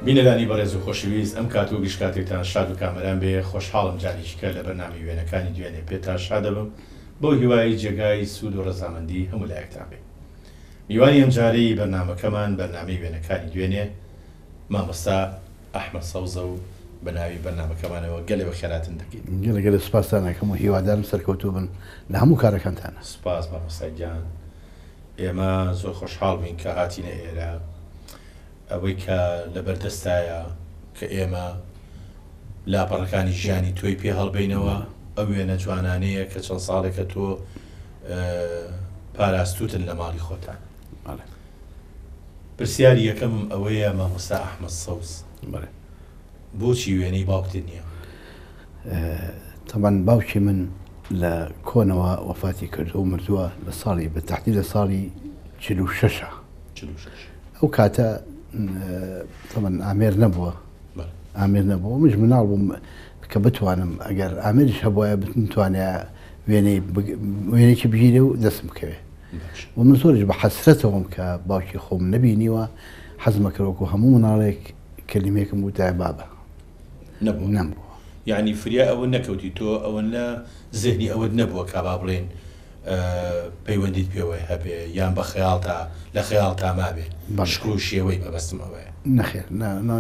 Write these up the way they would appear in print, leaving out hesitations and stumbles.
بینەدانی بەڕێز و خۆشەویست ئەم کات و گشتکاتێکتان شاد و کامەران بێ خۆشحاڵم جاریشکە لە بەرنامی وێنەکانی دوێنێ پێتان شاد دەبم بۆ هیوای جێگای سوود و ڕەزامەندی هەموو لایەکتان بێ. میوانی ئەم جارەی بەرنامەکەمان بەرنامەی وێنەکانی دوێنێ مامۆستا ئەحمەد سەوزە و بە ناوی بەرنامەکەمانەوە گەلێوە خێراتن دەکەین. گەلە سوپاستان دەکەم و هیوادارم سەرکەوتوو بن لە هەموو کارەکانتانە. سوپاس مامۆستا گیان. ئێمە زۆر خۆشحاڵ بووین کە هاتینە ئێرە، ئەوەی کە لەبەردەستایە کە ئێمە لاپەڕەکانی ژیانی تۆی پێ هەڵبینەوە، ئەو وێنە جوانانەیە کە چەند ساڵێکە تۆ پاراستوتن لە ماڵی خۆتان. پرسیاری یەکەم ئەوەیە مامۆستا ئەحمەد سەوز، بۆچی وێنەی باوکتت نییە؟ تەبەن باوکی من لە کۆنەوە وەفاتی کرد و مردووە لە ساڵی بە تەحدید لە ساڵی 46. ئەو کاتە تەبەن ئامێر نەبووە، ئامێر نەبووە، مش مناڵ بووم کە بتوانم ئەگەر ئامێریش هەبووە بتوانێ وێنێکی بگیرێ و دەستم بکەوێ. و من زۆرش بە حەسرەتەوەم کە باوکی خۆم نەبینیوە، حەزمە کردوەکو هەموو مناڵێک کەلیمێکم وتای بابە نەبووە. یعنی فریا ئەوە نەکەوتی تۆ ئەوە لە زێنی ئەوەت نەبووە کە با بڵێن پەیوەندیت پێوەی هەبێ یان بە خەیاڵتا لە خەیاڵتا مابێ شکر و شێوەی بەبەستم ئەوەیە؟ نەخێر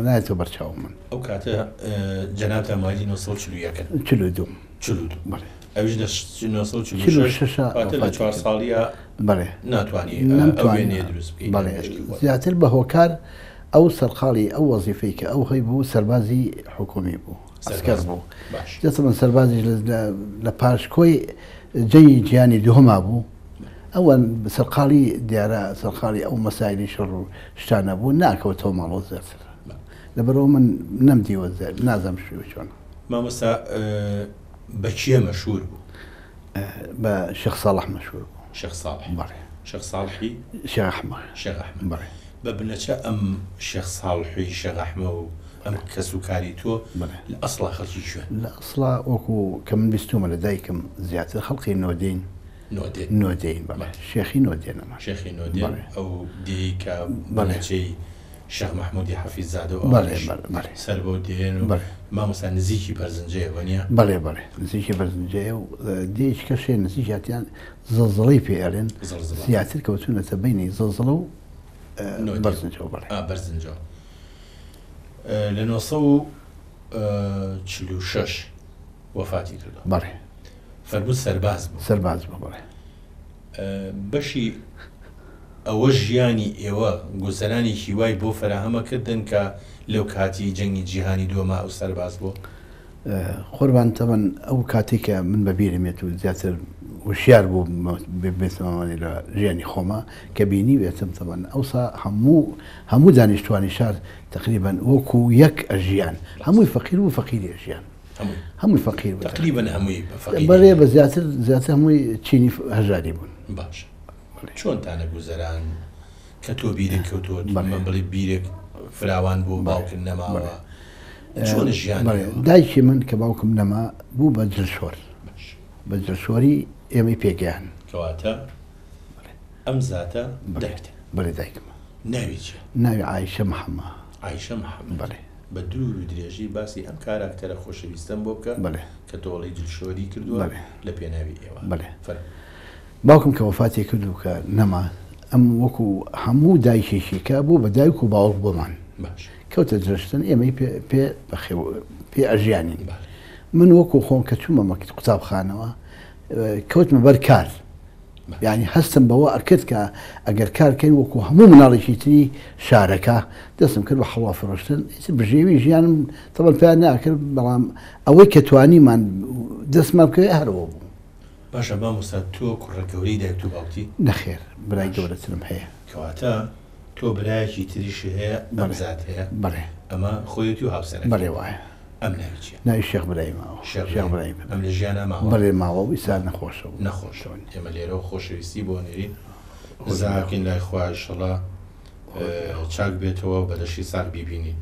نایێتەوە بەرچاوم من. ئەو کاتە جەنابتان مالی 1940 42 ئەویش لە 1946 لە 4 ساڵیە ناتوانی ئەو وێنەیە دروست بکەیت. زیاتر بە هۆکار ئەو سەرقاڵی ئەو وەزیفەی کە ئەو هەی بوو سەربازی حکومی بوو، ئەسکەر بوو. دەتە من سەربازی لە پاشکۆی جەی گیانی دووهەما بوو. ئەوەن سەرقاڵی دیارە سەرقاڵی ئەو مەسایلی شەڕ و شتانە بوو، ناکەوتەوە ماڵەوە زیاتر. لەبەرەوە من نەمدیوە نازەم شوێ چۆنە. مامۆستا بە کێ مەشهور بوو؟ بە شێخ ساڵح مەشهور بوو. شێخ ساڵح؟ شێخ ساڵحی؟ شێخ ئەحمەد. شێخ ئەحمەد. بە بنەچە ئەم شێخ ساڵحی شێخ ئەحمەد و ئەم کەس و کاری تۆ لە ئەسڵا خەڵکی شوێن؟ لە ئەسڵا وەکو کە من بیستومە لە دایکم زیاتر خەڵقی نۆدەین. نۆدەین شێخی نۆدێنەمە. شێخی نۆدێن ئەو دی کە بەنەچەی شێخ مەحموودی حەفیززادە و سەر بۆ دێن و مامۆستا نزیکی بەرزنجەیە وەنیە؟ بەڵێ نزیکی بەرزنجەیە و دێش کەشێ نزیکاتیان زەڵزەڵەی پێ ئەڵێن، زیاتر کەوتونەتە بینی زەڵزەڵە و بەرزنجەوە. بەرزنجەوە لە 1946 وەفاتی کردەوە. بەڵێ فەرمووت سەرباز بوو. سەرباز بوو. بەڵێ بەشی ئەوە ژیانی ئێوە گوزەرانی هیوای بۆ فراهەمەکردن کە لەو کاتی جەنگی جیهانی دووەما ئەو سەرباز بوو؟ قوربان تەمەن ئەو کاتێکە من بەبیرمێت و زیاتر وشیار بوو بێتمەوانی لە ژیانی خۆمە کە بینی وێتم تەمەن ئەوسا هەموو دانیشتوانی شار تقریبا وەکو یەک ئەژیان، هەمووی فەقیر و فەقیری ئەژیان، هەمووی فەقیر بوو تقریبا هەمووی بەڵێ بە زیاتر هەمووی چینی هەژاری بوون. باش چۆنتانە گوزەران کە تۆ بیرێک کەوتۆت بڵێ بیرێک فراوان بوو باوکن نەماوە چۆن ژیان؟ دایکی من کە باوکم نەما بوو بە جلشۆر، بە جلشۆری ئێمەی پێگەیان. کەواتە ئەم زاتە دایکتە؟ بەڵێ دایکمە. ناوی چی؟ ناوی عایشە محەممە. عایشە محەممەد. بەڵێ بە دوور و درێژی باسی ئەم کاراکتەرە خۆشەویستم بۆ بکە کە تۆڵی جلشۆری کردووە لە پێناوی ئێوە. بەڵێ باوکم کە وەفاتی کردو کە نەما ئەم وەکو هەموو دایکێکی کە بوو بە دایک و باوەڕ بۆمان کەوتە درشتن ئێمەی پێ ئەژیانین. من وەکو خۆم کە چوومە قوتابخانەوە کەوتمە بەر کار، یعنی هەستم بەوە ئەکرد کە ئەگەر کارکەین وەکو هەموو مناڵێکی تری شارەکە دەستم کرد بە حەڵوا فرۆشتن. بژێوی ژیانم تەڵەن پێیان ناکرد، بەڵام ئەوەی کە توانیمان دەستمان بکەوێ هەرەوە بوو. باشە مامۆستا تۆ کوڕە گەورەی دایک و باوکی؟ نەخێر، برای گەورەترم هەیە. کەواتە تۆ برایەکی تریش هەیە ئەم زات هەیە؟ بەڵێ. ئەمە خۆیەتی و هاوسەرەکەت؟ بەڵێ وایە. ئەم ناوی چییە؟ ناوی شێخ برای ماوە. شێخ برای ئەم لە ژیانە ماوە؟ بەڵێ ماوە و ئیسا نەخۆشەوە. نەخۆشەوە. ئێمە لێرەوە خۆشەویستی بۆ نێرین زاکەین لای خوا ئینشەڵا چاک بێتەوە و بەدەشی ساغ بیبینین.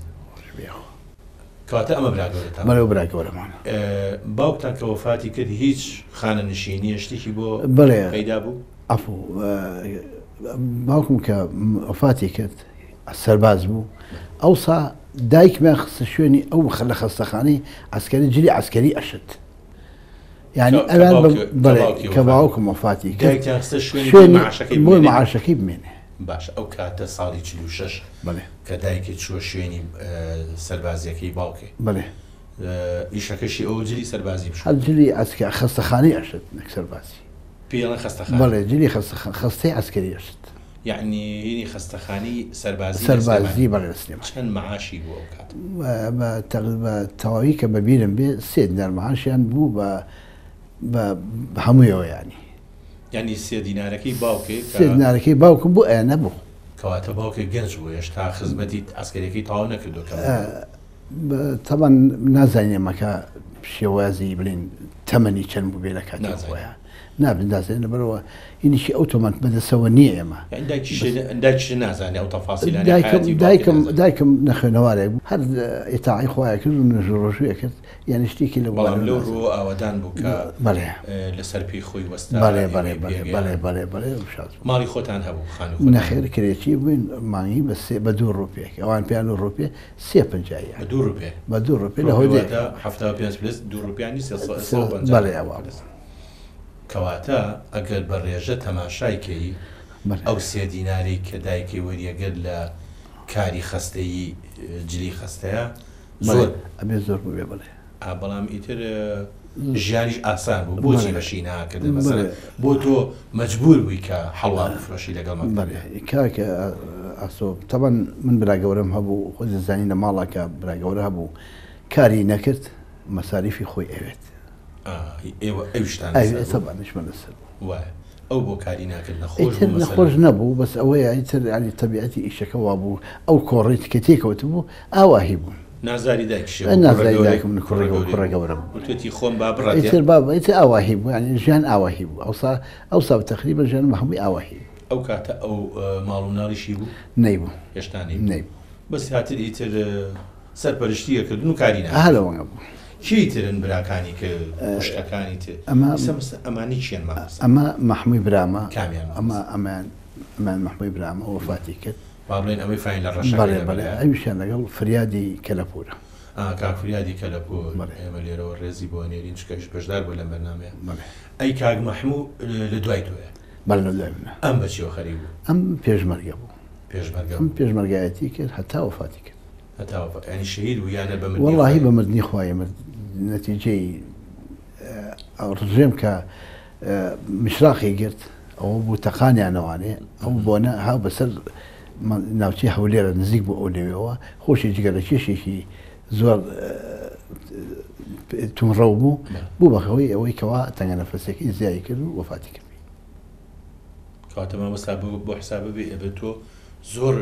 کەواتە ئەمە برا گەورەتان؟ بەڵێ برای گەورەمانە. باوکتان کە وەفاتی کرد هیچ خانە نشینیە شتێکی بۆ پەیدا بوو؟ ئەفو باوکم کە وەفاتی کرد سەرباز بوو ئەوسا دایکمان خستە شوێنی ئەو لە خەستەخانەی عسکەری جلی عسکەری ئەشت یعنی ئەوان کە باوکم وەفاتی شوێنی بۆی معاشەکەی بمێنێ باش ئەو کاتە ساڵی 46 کە دایکێ چووە شوێنی سەربازیەکەی باوکێ بڵێ ئیشەکەشی ئەو جلی سەربازی بشە جلی ئەسکە خەستەخانەی ئەشت نەک سەربازی پێڵەن خەستەخانە بەڵێ جلی خەستەی عسکەری ئەشت یعنی هینی خەستەخانی سەربازی بەڵێ سلێمان چەند معاشی بوو ئەو کات بە تەواوی کە بەبیرم بێ 3 دینار معاشیان بوو بە هەموویەوە ینی 3 دینارەکەی باوکێ 3 دینارەکەی باوکم بوو ئەیە نەبوو کەواتە باوکێ گەنج بوو هێشتا خزمەتی ئەسکەرێکی تەواو نەکردو تەبەن نازانێ مەکە شێوازی بڵین تەمەنی چەند بوو بێ لە کاتی خۆیان نابندازێن لەبەرەوە هینیشی ئەوتۆمات بەدەسەوە نییە ئێمە دایکیش نازانێ ئەو تەفاسیلانە دایکم نەخوێنەوارێک بوو هەر ئێتاعی خۆیان کرد و نەژ ڕۆژویە کرد یانی شتێکی لە بەڵام لەو ڕۆ ئاوادان بوو کە لەسەر پێی خۆی وەستا بەڵێ ماڵی خۆتان هەبوو نەخێر کرێکی بووین مانگی بە 2 ڕۆپێک ئەوان پیان و ڕۆپێ 350 بە 2 ڕۆپێ لە هۆی 2 ڕوپیانی بەڵێ ئەوە کەواتە ئەگەر بە ڕێژە تەماشایکەی ئەو 3 دیناری کە دایکی وەریەگەر لە کاری خستەیی جلی خستەیە زۆر ئەبێ زۆر بێ بڵێ بەڵام ئیتر ژیانیش ئاسان بوو بۆچی بەشی ناکردن مەسەڵەن بۆ تۆ مەجبور بووی کە هەڵوا بفرۆشی لەگەڵ کاکە ئاسۆ تەبەن من براگەورەم هەبوو خۆ دەزانی لە ماڵاکە براگەورە هەبوو کاری نەکرد مەساریفی خۆی ئەوێت ئێوەشتانشمە لەسەر وایە ئەو بۆ کاری ناکرد نەخۆش نەبوو بەس ئەوەیە ئیتر ینی تەبیعەتی ئیشەکە وا بوو ئەو کۆڕیت کە تێکەوت بوو ئاواهی بوون نازاری دایکش نازاری دایکم کوڕەگەورەم توێتی خۆم با بڕات ئیتر بابیتر ئاواهی بوو ینی ژیان ئاواهی بوو ئەوسا تەقریبا ژیان بە هەمووی ئاواهی ئەو کاتە ئەو ماڵ و ناڵیشی بوو نەیبوو هێشتانی نەیبوو بەس هاتر ئیتر سەرپەرشتیە کردن و کاری هەلەوەنە بوو چیترن براکانی کە خوشکەکانی تر ئەمانی چیان ماوەستا ئەمە مەحمووی برامە کامیان ئەمان مەحمووی برامە وەفاتی کرد بابڵێن ئەمەی فاین لە ڕەشە ئەویشیان لەگەڵ فریادی کەلەپورە کاک فریادی کەلەپور ئێمە لێرەوە ڕێزی بۆ نێرین چکەش بەشدار بوو لەم بەرنامەیە ئەی کاک مەحموو لە دوای تۆیە بەڵێ لە دوای منە ئەم بەچیەوە خەری بوو ئەم پێشمەرگە بوو پێشمەرگایەتی کرد هەتا وەفاتی کرد ینی شەهید بوو یانە بە وەڵاهی بە مردنی خوایە نەتیجەی ڕژێم کە مشراقی گرت ئەوە بوو تەقانیانەوانێ ئەو بۆنە هاو بەسەر ناوچەی هەولێرە نزیک بوو ئەو لەوێەوە خۆشی جگەرە کێشێکی زۆر تومڕە بوو بەخەوەی ئەوەی کەوا تەنگە نەفەسێکی زیایی کرد و وەفاتی کردی کەواتە مامۆستا بۆ حسابە بێ ئەبێت تۆ زۆر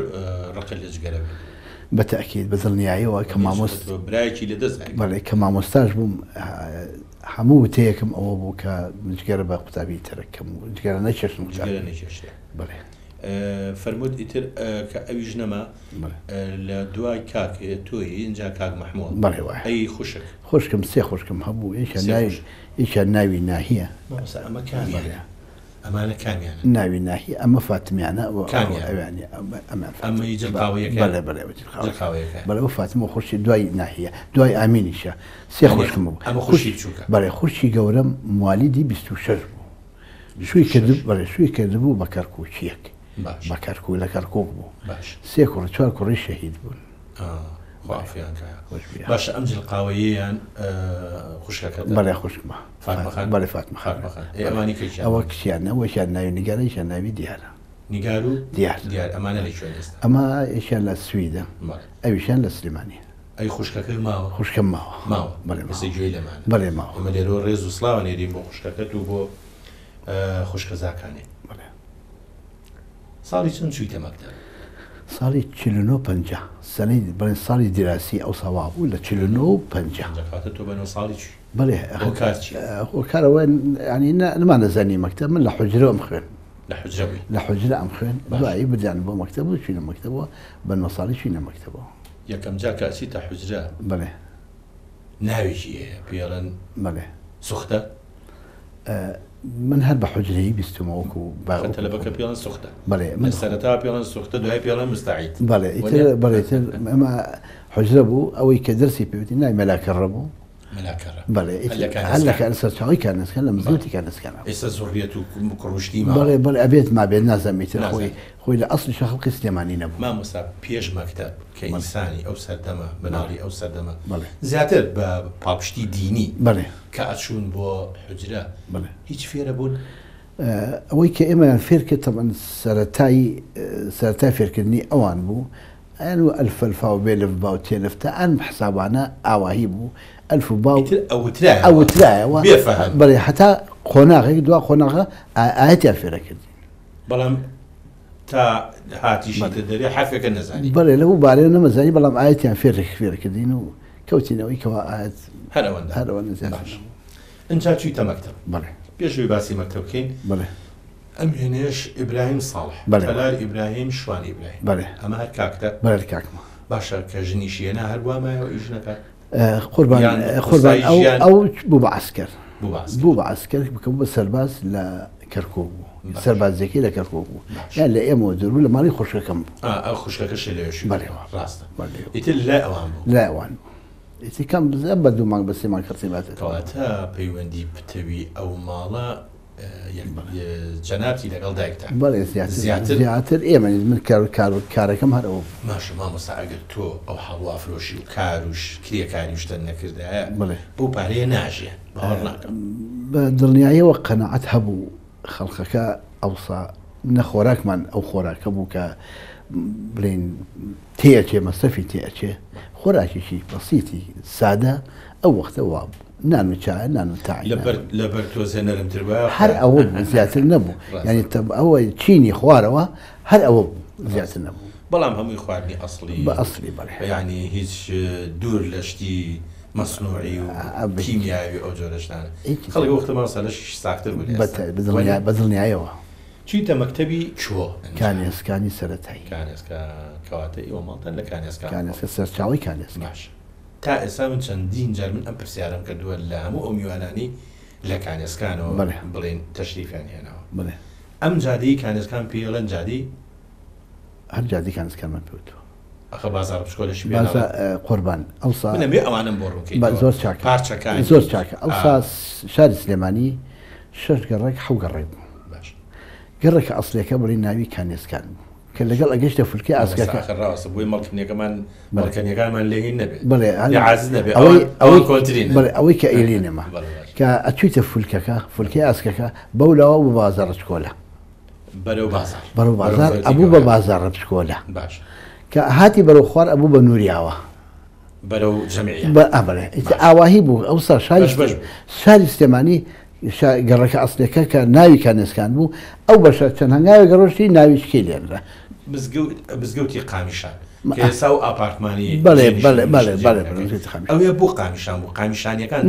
ڕقل لە جگەرە بێت بەتەکیید بە دڵنیاییەوە کە برایەکی لەدەست بەڵێ کە مامۆستاش بووم هەموو تەیەکم ئەوە بوو کە جگەرە بە قوتابی تەرەکەم و جگەرە نەکێشم بڵێ فەرمووت ئیتر کە ئەویش نەما لە دوای کاک تۆی اینجا کاک مەحموود بەڵێ وایە ئەی خوشک خوشکم 3 خوشکم هەبوو یەکیان ناوی ناهیە ئەمە کامیانە ئەمانە کامیانە ناوی ناهی ئەمە فاتمیانە بەڵێ فاتمە خوشی دوای ناهیە دوای ئامینیشە 3 خوشکم بوو ئەمە خوشی بچووکە بەڵێ خوشی گەورەم موالیدی 26 بوو شووی کردبوو بە کەرکوچیەک بە کەرکوو لە کەرکۆک بوو 3 کوڕ 4 کوڕی شەهید بوون باش ئەمجل قاوەیەیان خوشکەکە بەڵێ خوشکمە بەڵێ فاتمە ئەمانی ئەوە کچیانەوەشیان ناوی نیگارەیشان ناوی دیارە نیگار و دیار ئەمانە لە شوێن ئێستا ئەمە ئێشیان لە سویدە ئەویشیان لە سلێمانی ئەی خوشکەکەی ماوە خوشکم ماوە بەڵێ لەمان بەڵێ ماوە ئەمە لێرەوە ڕێز و سڵاوە نێرین بۆ خوشکەکەت و بۆ خوشکە زاکانی ساڵی چەند چوویتە مەکتەب ساڵی 49 سنەی بڵێن ساڵی دیراسی ئەو سەوا بوو لە 49 تۆ بەنەوە ساڵی چی بڵێ کارەوە ینی نمان دەزانی مەکتەب من لە حوجرە ئەم خوێن لە حوجرە ئەم خوێن دوایی بردیان بۆ مەکتەب و چوینە مەکتەبەوە بەنەوە ساڵی چوینە مەکتەبەوە یەکەم جا کاچی تا حوجرە بڵێ ناوێکی پێڵەن بڵێ سوختە من هەر بە حجرەی بیستمە وەکو تەلەبەکە پێڵەن سوختە بەڵێ من سەرەتا پێڵەن سوختە دوای پێڵەن مستعید بەڵێ بەڵێتر ئەمە حجرە بوو ئەوەی کە دەرسی پێوتی نای مەلاکەڕە بوو بەڵێ هەر لە کار سەرچاوی کارنەسکان لە مزگەوتی کارنەسکانە ئێستا زۆریەت و کوڕشتی بەڵێ ئەبێت مابێت نازانمیتر خۆی لە ئەسڵی خەڵقی سلێمانی نەبوو مامۆستا پێش مەکتەب کە ئینسانی ئەو سەردەمە بەناڵی ئەو سەردەمە زیاتر بە پاپشتی دینی کە ئەچوون بۆ حجرە هیچ فێرە بوون ئەوەی کە ئێمەیان فێر کرد تەمەن سەرەتای فێرکردنی ئەوان بوو ئەن و ئەلف ئەلفا و بێلف با و تێلفتە ئەم حسابانە ئاواهی بوو ئەلف و باو ئەوترایەوە بەڵێ هەتا خۆناغێک دوا خۆناغە ئاەتیان فێرە کردی بەڵام تا هاتیشی دەرێ حرفێکە نەزانی بەڵێ لەو بارەیە نەمەزانی بەڵام ئاەتیان فێرکردین و کەوتینەوەی کەوا ئاەت هەرەوەندە ئەنجا چوویتە مەکتەب بەڵێ پێشوی باسی مەکتەب بکەین بەڵێ ئەم هێنێش ئیبراهیم ساڵح تەلار ئیبراهیم شوانی ئیبراهیم بەڵێ ئەمە هەر کاکتە بەڵێ کاکمە باشە کە ژنیشیێنە هەروامایەوە ئیش نەکات قوربان ئەو بوو بە عسکەر بوو بە عسکەر بکە بوو بە سەرباز لە کەرکووک بوو سەربازێکی لە کەرکووک بوو یان لە ئێمەوە دوور لە ماڵی خوشکەکەم بوو ئەو خوشکەکەشی لەوێشی ڕاستە ئیتر لای ئەوان بوو لای ئەوان بوو ئیتی کەم بزە بە دوو مانگ بە سێ مانگ کەرتیباتە کەواتە پەیوەندی پتەوی ئەو ماڵە جەنابی لەگەڵ دایکتان بەڵێ زیاتر ئێمە من کارەکەم هەر ئەوە ماشە مامۆستا ئەگەر تۆ ئەو هەڵوافرۆشی و کاروش کرێکاریشتە نەکردایە بۆ پارەیە ناژێ باوەڕ ناکەم بە دڵنیاییەوە قەنەعەت هەبوو خەڵقەکە ئەوسا نەخۆراکمان ئەو خۆراکە بوو کە بڵێن تێچێ مەسەفی تێچێ خۆراکێکی بەسیتی سادە ئەو وەختە وا بوو نان و چای نان و تاعی لەبەر تۆزە نەرمتر بە هەر ئەوە زیاتر نەبوو یعنی ئەوە چینی خوارەوە هەر ئەوە زیاتر نەبوو بەڵام هەمووی خواردنی ئەسڵی بە ئەسڵی بەڵێ ینی هیچ دوور لە شتی مەسنوعی و کیمیاوی ئەو جۆرەشتانە خەڵکی وەختەمان سەرش ساختر بوو بە دڵنیایەوە چیتە مەکتەبی چۆ کانێسکانی سەرەتایی کانێسکە کەواتە ئێوە ماڵتەن لە کانێسکە سەرچاوی کانێسک باش تا ئێستا من چەندین جار من ئەم پرسیارم کردووە لە هەموو ئەو میوانانی لە کانێسکانەوە بڵێن تەشریفیان هێناوە ئەم جادەی کانێسکان پێڵەن جادی هەر جادی کانێسکانمان پێوتوە ئەخە بازار پشکۆلەشی بازە قوربان ئەوسا منەبێ ئەوانم بۆ ڕووکەی زۆر چاکە پارچەکان زۆر چاکە ئەوسا شاری سلێمانی 6 گەڕێک 7 گەڕێک بوو باش گەڕێکە ئەسڵیەکە بڵێ ناوی کانێسکان بوو کە لەگەڵ ئەگەشتە فولکە ئاسکەکە ڕاستە بۆی مەڵکنیەکەمان مەڵکەنیەکانمان لێهین نەبێت بڵێ عازز نەبێت ئەوەی کۆنترین بڵێ ئەوەی کە ئێلینەمە کە ئەچوویتە فولکەکە فولکەی ئاسکەکە بەولاوە بە بازاڕ بچکۆلە بەرەو بازار ئەبوو بە بازاڕ بچکۆلە باش کە هاتی بەرەو خوار ئەبوو بە نووریاوە بەرەو جەمعیە بڵێ ئاواهی بوو ئەوسا شاری سلێمانی گەڕەکە ئەسلەکە کە ناوی کانێسکان بوو ئەو بەشە چەند هەنگاوی گەڕۆشتی ناوی شکێ لێنرا مزگەوتی قامیشان کێسا و ئاپارتمانی بەڵێ ئەوێ بۆ قامیشان بوو قامیشانیەکان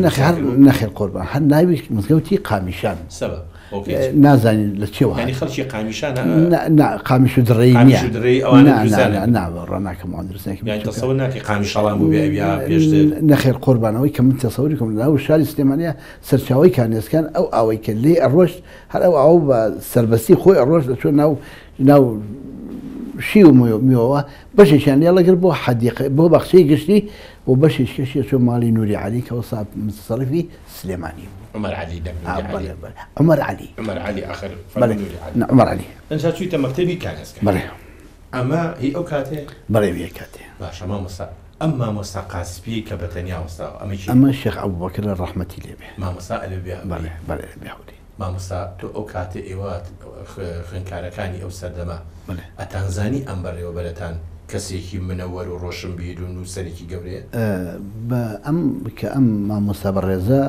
نەخێر قوربان هەر ناوی مزگەوتی قامیشان سەبە نازانین لە چێوە خەڵکی قامیشان قامیش و دڕێی نییە ڕناکەم تەسەوەر ناکەی قامیشەڵام بوو پێش نەخێر قوربانەوەی کە من تەسەوری کەم لەناو شاری سلێمانیە سەرچاوی کانێسکان ئەو ئاوەی کە لێ ئەڕۆشت هەر ئەو ئاو بە سەربەستی خۆی ئەڕۆژ دەچۆن ناو شی و میوەوە بەشێکیان لێڵەگر بۆ حەدیقە بۆ بەخشەی گشتی و بەشێکیشە چۆن ماڵی نووری عەلی کە وەسا متصەرفی سلێمانی عمر علی عمر علی آخر عمر علی ئەنجا چوویتە مەکتەبی کانێسکە بەڵێ ئەمە هی ئەو کاتێ بەڵێ وێ کاتێ باشە مامۆستا ئەم مامۆستا قاسپی کە بەتەنیا وەستاوە ئەمە شێخ ئەبوبەکر ڕەحمەتی لێبێ مامۆستا ئەلێبێ بەڵێ بێهودی مامۆستا تۆ ئەو کاتێ ئێوە خوێندکارەکانی ئەو سەردەما ئەتانزانی ئەم بەڕێوە بەرەتان کەسێکی منەوەر و ڕۆشن بیر و نووسەرێکی گەورەیە بە ئەم کە ئەم مامۆستا بەڕێزە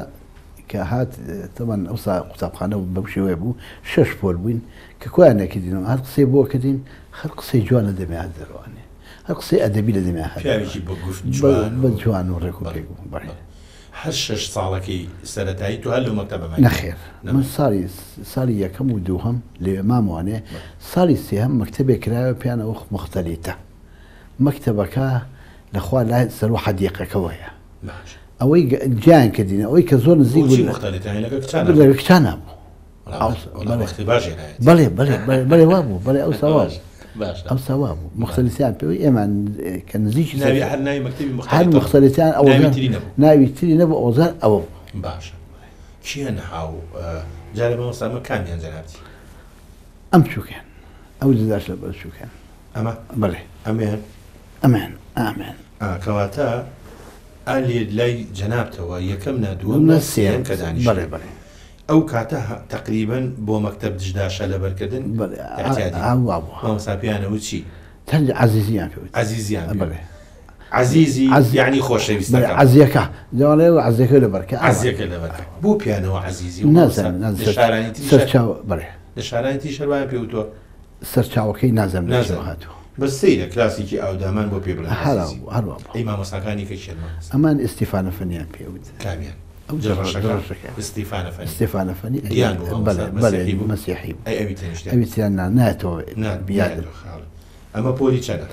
کە هات تەمان ئەوسا قوتابخانە بەو شێوەیە بوو 6 پۆل بووین کە کۆیان نەکردینەوە هەر قسەی بۆ کردین هەر قسەی جوانە دەمێت دەڕوانێ هەر قسەی ئەدەبی لە دەمێ بە جوان و ڕێک و پێک بوو هەر 6 ساڵەکەی سەرەتایی تو هەر لەو مەکتەبەمە نەخێر من ساڵی یەکەم و دووهەم لێ ماموانێ ساڵی سێهەم مەکتەبێک کرایەوە پیانە ئەو مختەلیتە مەکتەبەکە لەخوا لای سەر و حەدیقەکەوەیە ئەوەی گیان کردین ئەوەی کە زۆر نزیک کچان بوو وەختی باشێ نایەت بەڵێ وابوو بەڵێ ئەو سەواب باش ئەو سەواب بوو مختلفیان پێوەی ئێمان کە نزیکی ناوی هەر ناوی مەکتەبی هەر مختلفیان ئەو ناوی تری نەبوو ئۆزار ئەوە باشە چیە نەهاو جارە مامۆستامە کامیان جەنابەتی ئەم چووکیان ئەو جداش لە بەر چووکیان ئەمە بەڵێ ئەمان ئامان کەواتە ئالێ لای جەنابتەوە یەکەم نادووەم سێم کە دانیشت بەڵێ ئەو کاتە تقریبا بۆ مەکتەب دژداشە لەبەرکردن مامۆستاپیانەوە چی تەنج عەزیزیان پێوت عەزیزیان عەزیزی یعنی خۆشەویستەکە عەزیەکە دەوڵێ عەزیەکە لەبەرکە عەزیەکە لەبەرکە بۆ پیانەوە عەزیزی نازانم سەرچاو بڵێ لە شارانی شەروایان پێوتۆ سەرچاوەکەی نازانم هاتووە بەس سەیرە کلاسێکی ئاودامان بۆ پێ بڵێن هەروە ئەی مامۆستاکانی کە شێنەوە ئەمان ئیسیفانە فەنیان پێوت کامیان استیفانە فەنی بەڵێ مەسیحی ئەوی تیان ناتەوە بیادر ئەمە پۆلی چەندە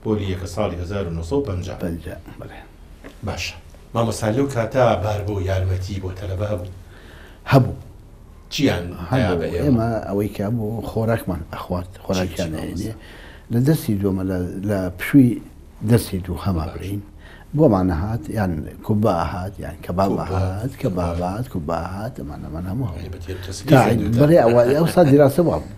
پۆلی یەکە ساڵی 1950 بڵێ باشە مامۆستا لەو کاتە بار بۆ یارمەتی بۆ تەلەبە هەبوو چیان ئێمە ئەوەی کە بۆ خۆراکمان ئەخوات خۆراکیان هێنێ لە دەستی دووەمە لە پشووی دەستی دوو هەما برین بۆمان هات یان کوبا هات یان کەباب هات کەبابات کوبا هات ئەمان هەموو بەڵێ ئەو سا دیراسە وابوو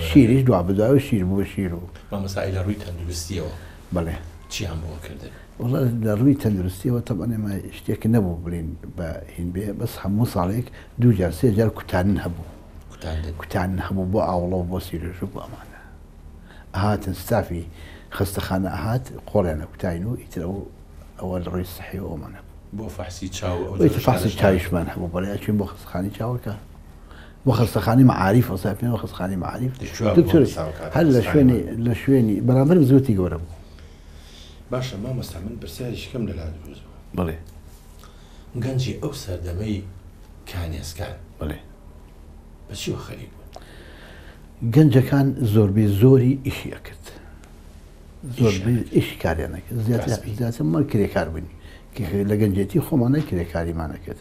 شیریش دوا بداوە شیر بوو شیر و مامۆستا لە ڕووی تەندروستیەوە بەڵێ چیان بۆ کردن وڵا لە ڕووی تەندروستیەوە تەبەن ئێمە شتێک نەبوو بڵین بە هین بێ بەس هەموو ساڵێک دوو جار سێ جار کوتانن هەبوو کوتانن هەبوو بۆ ئاوڵە و بۆ سیرژ و بۆ ئەمانە ئەهاتن ستافی خستەخانە ئەهات قۆڵیانە کوتاین و ئیتر ئەوە لە ڕووی سەحی و ئەمانە بۆ فەحسی چاو فەحسی چاویشمان هەبوو بەڵێ ئەچین بۆ خستەخانی چاوەکە بۆ خستەخانی مەعاریف ئەوسا پێێن بۆ خستەخانی مەعاریف هەر لە شوێنی بەرامبەر زووتی گەورە بوو باشە مامۆستا من پرسیارێکم لەلا دروست بوو بڵێ گەنجی ئەو سەردەمەی کانێسکان بڵێ بەچیوە خەریک بوون گەنجەکان زۆربەی زۆری ئیشیە کرد زۆربەی ئیشی کاریانەکرد زیاتر مەڵ کرێکار بووین لە گەنجێتی خۆمانە کرێکاریمانە کرد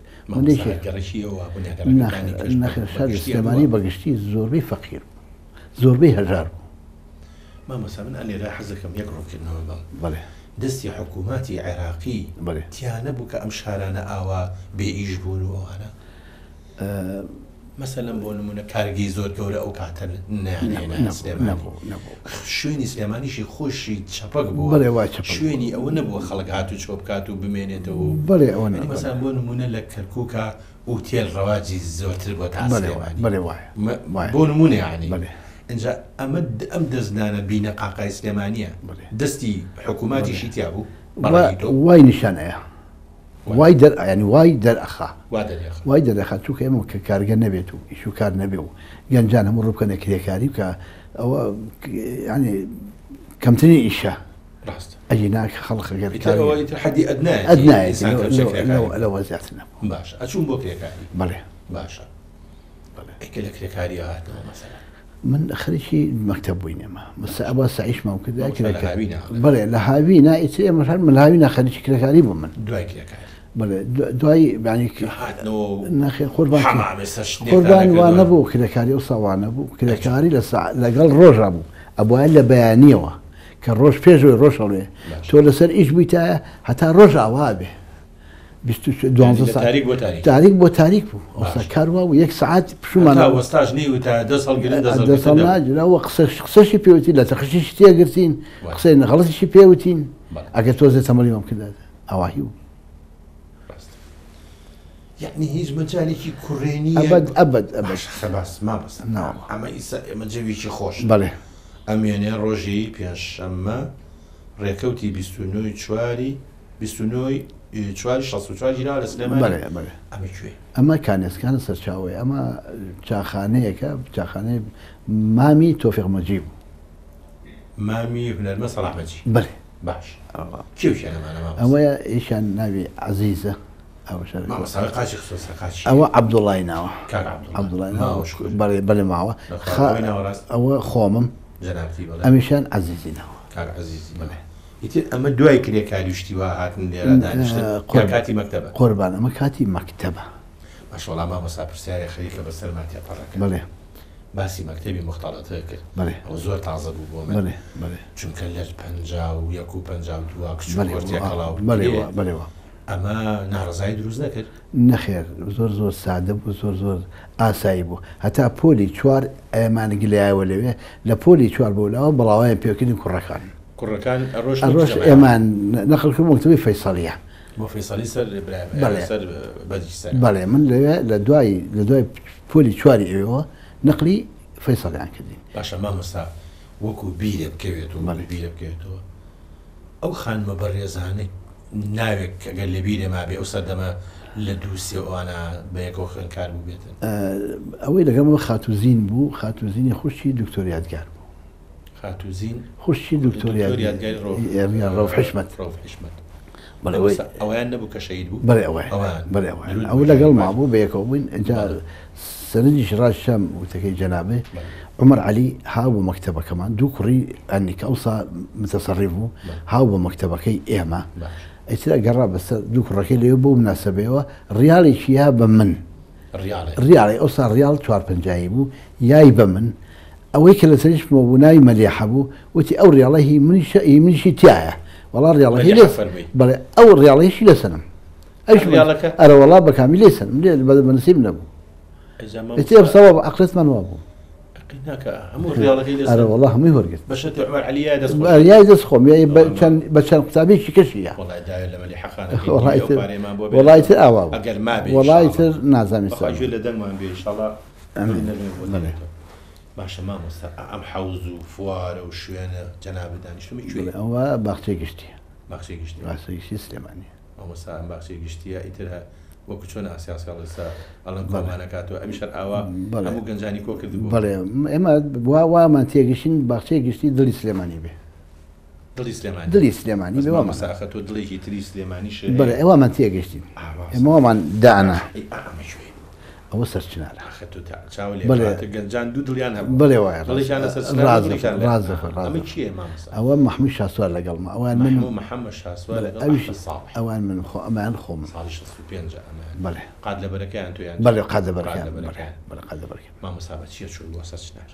شار سلێمانی بەگشتی زۆربەی فەقیر زۆربەی هەژار بوو مامۆستا من ئەلێرا حەزەکەم یەک ڕوونکردنەوە بڵێ دەستی حکوومەتی عێراقی تیانە بوو کە ئەم شارانە ئاوا بێئیش بوون و ئەوانە مەسەلەن بۆ نمونە کارگەی زۆر گەورە ئەو کاتە شوێنی سلێمانیشی خۆشی چەپەک بوو شوێنی ئەوە نەبووە خەڵک هاتو چۆ بکات و بمێنێتەوە بڵێ ئەوە مەسەلەن بۆ نمونە لە کەرکووکە ئوتێل ڕەواجی زۆرتر بۆ تا بۆ نمونە یعنی اینجا ئەم دەستدانە بینە قاقای سلێمانیە دەستی حکوومەتیشی تیا بوو وای نیشانەیە وای ینی وای دەرئەخا وای دەرەخا چووکە ئێمە کە کارگە نەبێت و ئیش و کار نەبێ و گەنجان هەموو ڕووبکەنە کرێکاری بکە ئەوە ینی کەمترین ئیشە ئەجی ناکە خەڵقەگەر حەدی لەوە زیاتر نەبوو باش ئەچوون بۆ کرێکاری بڵێ باشە ئەکە لە کرێکاری هاتەوە مەسەلەن من خەریکی مەکتەب بووین ئێمە مەسە ئەوە سعیشمان کرد بڵێ لە هاوی نائیت ئێمە من لە هاوی ناخەریکی کرێکاری بوو من دوای کرێکاری بڵێ دوای ناخێ قوربان وانە بوو کرێکاری ئەو ساوانە بوو کرێکاری لەگەڵ ڕۆژە بوو ئەبووە لە بەیانیەوە کە ڕۆژ پێشوێ ڕۆژەڵێ تۆ لەسەر ئیش بوویتایە هەتا ڕۆژ ئاوا بێ تاریک بۆ تاریک بوو ئەوسا کاروا و یەک سعات پشمانەوە قسەشی پێوتی لە تەخشیشی تێگرتین قسەی نەغەڵەتیشی پێوتین ئەگە تۆزێت تەمەلیوەم کرد ئاواهی بوو یعنی هیچ مەجالێکی کوڕێنی ئەبد ئەمە ئیسا ئێمە جەویکی خۆش بەڵێ ئەمێنێ ڕۆژی پێنجشەممە ڕێکەوتی 29 چواری 29 لە سلێمانی ئەمە کانێسکانە سەرچاوی ئەمە چاخانەیەکە چاخانەی مامی تۆفیق مەجید بوو مامی هونەرمە سەلاحمەجی بڵێ باش ئەوە ئیشان ناوی عەزیزە ئەوە عەبدوڵڵای ناوە بەڵێ ماوە ئەوە خۆمم ئەمیشان عەزیزی ناوە ئیتر ئەمە دوای کرێکاری شتیوە هاتن لێرە دانیشتن کاتی مەکتەبە قوربان ئەمە کاتی مەکتەبە ماشاءالله مامۆستا پرسیارێک خەریکە بەسەر ماتیاپەڕەکە بەڵێ باسی مەکتەبی مختەڵەتەکە کرد بەڵێ ئەو زۆر تازە بوو بۆ من بەڵێ بەڵێ چونکە لە 51 و 52 کچ کەڵاو بەڵێەوە ئەمە ناڕزایی دروست نەکرد نەخێر زۆر سادە بوو زۆر ئاسایی بوو هەتا پۆلی چوار ئەمانگی لایەوە لەوێ لە پۆلی چوار بوولاوە بەڵاوایان پێکردنی کوڕەکان ئەڕۆژ ئێمان نەخڵ کرد مەکتەبی فەیسەڵیە بۆ فەیسەڵی سەر بەڵێ من لەوێ لە دوای پۆلی چواری ئێوە نەقلی فەیسەڵیان کردین باشە مامۆستا وەکو بیرە بکەوێت و بیرە بکەوێتەوە ئەو خانمە بەڕێزانەی ناوێت ئەگەر لە بیرێ مابێ ئەو سەردەمە لە دووسێ ئەوانە بە یەکەوە خوێندکار بوو بێتن ئەوەی لەگەڵەوە خاتوزین بوو خاتوزینی خوشی دکتۆر یادگار بوو خاتوزین خوشی دکتۆر یادگار ڕەوف حشمەت ئەویان نەبوو کە شەید بوو بەڵێ ئەو لەگەڵ مابوو بە یەکەوە بووین ئەجا سەرنجیش ڕاشەم وتەکەی جەنابێ عمر علی هاو بۆ مەکتەبەکەمان دوو کوڕی ئەنیکە ئەوسا متەسەڕیف بوو هاو بۆ مەکتەبەکەی ئێمە ئیترا گەڕا بەسەر دوو کوڕەکەی لێوە بۆ مناسەبەوە ڕیاڵێکی یا بە من ریاڵی ئەوسا ریاڵ 450 بوو یای بە من ئەوەی کە لە سەرشمەوە بوو ناوی مەلیحە بوو وتی ئەو ریاڵی منیشی تایە وەڵا ریاڵەکەی لێ بەڵێ ئەو ریاڵیشی لەسەرم ئەرە وەڵا بەکامی لێسەرم بەنسیب نەبوو ئێتر سەواب عەقلەتمان وا بوو ئەرە وەڵا هەمووی وەرگرت یای دەست خۆم بە چەند قوتابێکی کەشیە وەڵای تر ئاوا وەڵای تر نازانێ لە دەنگمان بێ ئینشاڵڵا باشە مامۆستا ئەم حەوز و فوارە و شوێنە جەنابێت دانیشتومی کوێ ئەوە باخچەی گشتیە باخچەی گشتی سلێمانی ئەوەستا ئەم باخچەی گشتیە ئیتر وەکو چۆن ئاسیاسیاڵستا ئەڵەن کۆمانەکاتەوە ئەمیشەر ئاوا هەموو گەنجانی کۆ کرد بەڵێ ئێمە وامان تێگەشتین باخچەی گشتی دڵی سلێمانی بێ دڵی سلێمانی بێ مەساخە تۆ دڵێکی تری سلێمانیش بەڵێ ئێوەمان تێگەشتین ئێمەوەمان دانا ئەوە سەرچنارە گەنجان دوو دڵیان بڵێ وایە ئەوە محمود شاسوار لەگەڵمە ئەوان من ئەوان من خۆ ئەمان خۆم بڵێ قاد لە بەرەکەیان تویان بڵێ قادەبەرەکەیان مامۆستا چیە چوو بۆ سەرچنار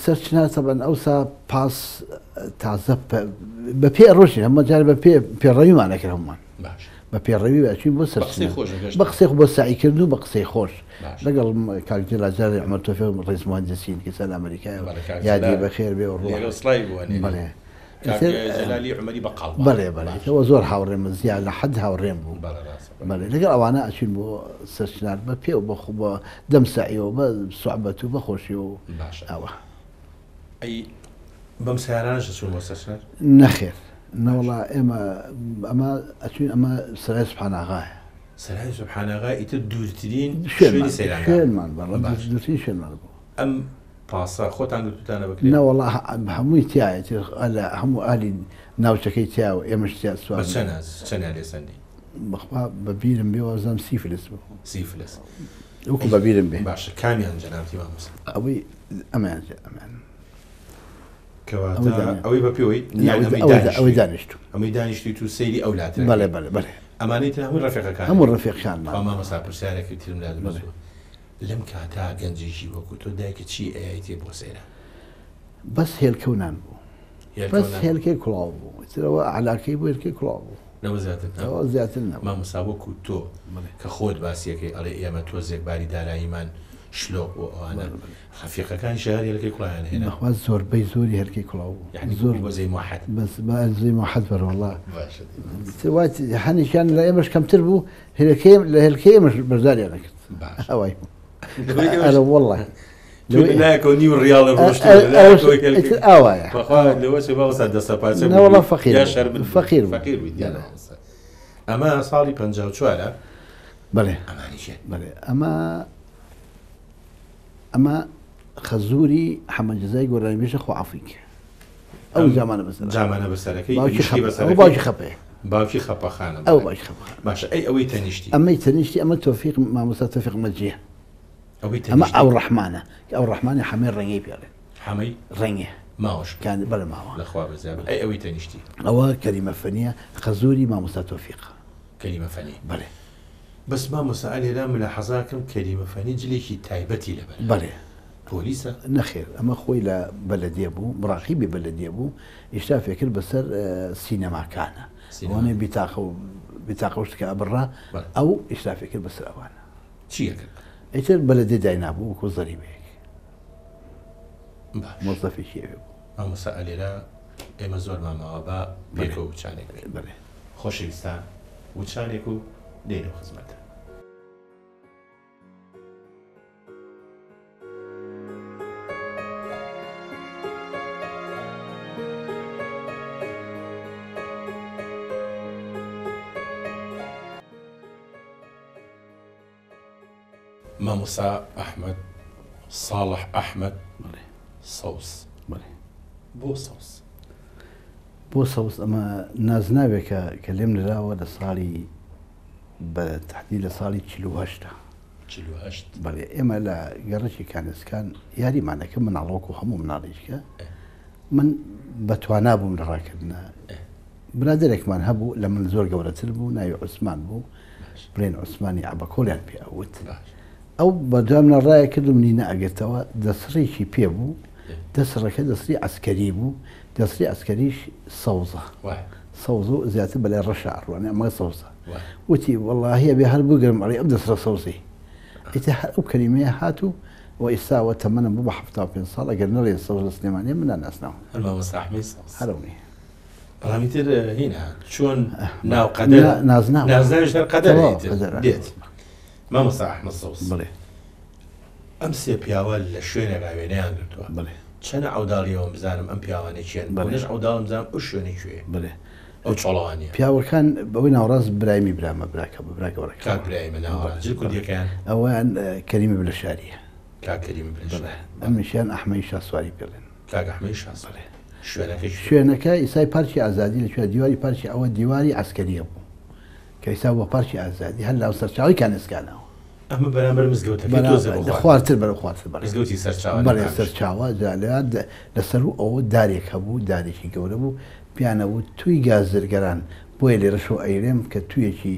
سەرچنار تەبەن ئەوسا پاس تازە بە پێ ڕۆژین هەمە جار بە پێڕەویمان نەکرد هەمومان بە پێڕەوی ئەچین بۆ سەر بە قسەی بۆ سعیکرد و بە قسەی خۆش لەگەڵ کاکتێ لاجاری عمەر تۆفیق ڕئیس مهندسین کە سەر ئەمریکایە یادی بەخێر بێ بڵێ بەڵێ بەڵێەوە زۆر هاوڕێمە زیاد لە حەد هاوڕێم بوو بەڵێ لەگەڵ ئەوانە ئەچین بۆ سەرچنار بە پێ و بە دەم سعیەوە بە سوعبەت و بەخۆشی و ئەوە بەم سیارانەش چوون بۆ سەرچنار نەخێر نەوەڵا ئەمە ئەچین ئەمە سەرای سوبحاناغایە سەرای سوبحاناغا ئیتر دوورترین شوێنمان دوورترین شوێنمان بوو ئەم پاسە خۆتان گرتوتانە بکرێت نەوەڵا هەمووی تایە هەموو ئالی ناوچەکەی تیاوە ئێمەش تیا سوار چەند لێ سەندی بەخوا بەبیرم بێەوە زەم سیفلس بوو سیفلس وەکو بەبیرم بێ باشە کامیان جەنابی مامۆستا ئەوەی ئەمان ئەوەی بە پێوەی ئەوەی دانیشتو ئەمەی دانیشتی تو سەیری ئەولات بەڵێ ئەمانەی تر هەمووی ڕەفیقەکان هەموو ڕەفیقشان مامۆستا پرسیارێکی ترم لا دروست لەم کاتا گەنجێکی وەکو تۆ دایکە چی ئەیتێ بۆ سەیرە بەس هێلکە و نان بوو بەس هێلکەی کوڵاو بوو ترەوە علاکەی بۆ هێلکەی کوڵاو بوو نەوە زیاتر مامۆستا وەکو تۆ کە خۆت باسیەکەی ئەڵێ ئێمە تۆزێک باری داراییمان شلۆق و ئەوانە ڕەفیقەکان شار هێلکەی کوڵایان هێنا بەخوا زۆربەی زۆری هێلکەی کوڵاو بوو زۆر بەزەی موحەد بەس بەزەی موحەد بەرەوەڵا هەنیشان لە ئێمەش کەمتر بوو لە هێلکەی ئێمەش بەرداریان نەکرد ئەوەی ئەرە وەڵڵا ناکەوت نیو ڕیاڵە ڕۆشت ئاوایە لەوەی باوەسا دەستە پاچە نەوەڵا فەقیر ئەمە ساڵی 54 بەڵێ بەڵێ ئەمە خەزووری حەمەجزای گۆرانیبێژە خۆعافیک ئەو جامانە بەسەرەکەی باوکی خەپێ باوکی خەپەخانە ئەو باوکی خەپەخانە باشە ئەوەی تەنیشتی ئەمە تۆفیق مامۆستا تۆفیق مەجیە ئەمە ئەو ڕەحمانە ئەو ڕەحمانی حەمەی ڕەنگەی پێڵێن حەمەی ڕەنگێ ماوەش بەڵێ ماوە لەخوا بەزیاب ئەوەی تەنیشتی ئەوە کەلیمە فەنیە خەزووری مامۆستا تۆفیق کەلیمە فەنی بەڵێ بەس مامۆستا لێرا ملاحەزاکەم کەریمەفەنی جلێکی تایبەتی لەبەر بەڵێ پۆلیسە نەخێر ئەمە خۆی لە بەلەدێ بوو مراقیبی بەلەدێ بوو ئێشتا فێکرد بەسەر سینەماکانە ئەوانەی بیتاقە شتکە ئەبڕا ئەو ئێشتا فێکرد بەسەر ئەوانە چیەکرد ئیتر بەلەدێ داینابوو وەکو زەریبەیەک مۆزەفێکی ئەوێ بوو مامۆستا لێرا ئێمە زۆر ماماوە بە پێکەوە وچانێک بڵێ خۆشەویستان وچانێک و دێنەوە خزمەتە مامۆستا ئەحمەد ساڵح ئەحمەد سەوس بۆ سەوس بۆ سەوس ئەمە نازناوێکە کە لێم لراوە لە ساڵی بە تحدید لە ساڵی 48 بەڵێ ئێمە لە گەڕێکی کانسکان یاریمانەکە مناڵۆک و هەموو مناڵیشکە من بەتوانا بووم لە ڕاکردنە برادێکمان هەبوو لە من زۆر گەورەتر بوو ناوی عوسمان بوو برێن عوسمانی عەبەکۆڵیان پێ ئەوت ئەو بەدوام لە ڕایە کردو منی نەئەگرتەوە دەسڕێکی پێ بوو دەسڕەکە دەسری عەسکەری بوو دەسری عەسکەریش سەوزە سەوز و زیاتر بەلای ڕەشە ئەڕوانێ ئەمە سەوزە وتی وەڵاهی بێ هەر بگرم ئەڵێ ئەم دەسرە سەوزی ئیتر هەر ئەو کەلیمەیە هاتوو و ئێستاوە تەمەنە بوو بە 75 ساڵ ئەگەر نەڵێن سەوز لە سلێمانیە منە ناسناوە مامۆستا ئەحمەد سەوس هەرەونی بەڵامی تر هینە چۆن ناو قەدەر نازناویش هەر قەدەر دێت مامۆستا ئەحمەد سەوس بڵێ ئەم سێ پیاوە لە شوێنێک وێنەیان گرتووە بڵێ چەنە ئەوداڵیەوە بزانم ئەم پیاوانێک چێن بەڵێش ئەوداڵم بزانم ئەو شوێنێک کوێ بڵێ ئەو چۆڵەوانیە پیاوەکان بەوەی ناوڕاست برایمی برامە براکە بە برا گەورەکە کاک برایمە ناوەڕاست کوردیەکەیان ئەویان کەریمی بلە شاریە کاک کەریمی بلە شار ئەمیشیان ئەحمەدی شاسواری پێڵێن کاک ئەحمەدی شاسواری شوێنەکە ئیسای پارکی ئازادی لەکوێ دیواری پارکی ئەوە دیواری عەسکەریە بوو کە ئیسا بۆ پارکی ئازادی هەر لاو سەرچاوی کانسکانەوە ئەمە بەرامبەر مزگەوتەکە خوارتر بەرە خوارتر مزگەوتی سەرچاوە بەڵێ سەرچاوە جالات لەسەر ئەوە دارێک هەبوو دارێکی گەورە بوو پیانەبوو توی گازرگەران بۆیە لێرەشەوە ئەیرێم کە تویەکی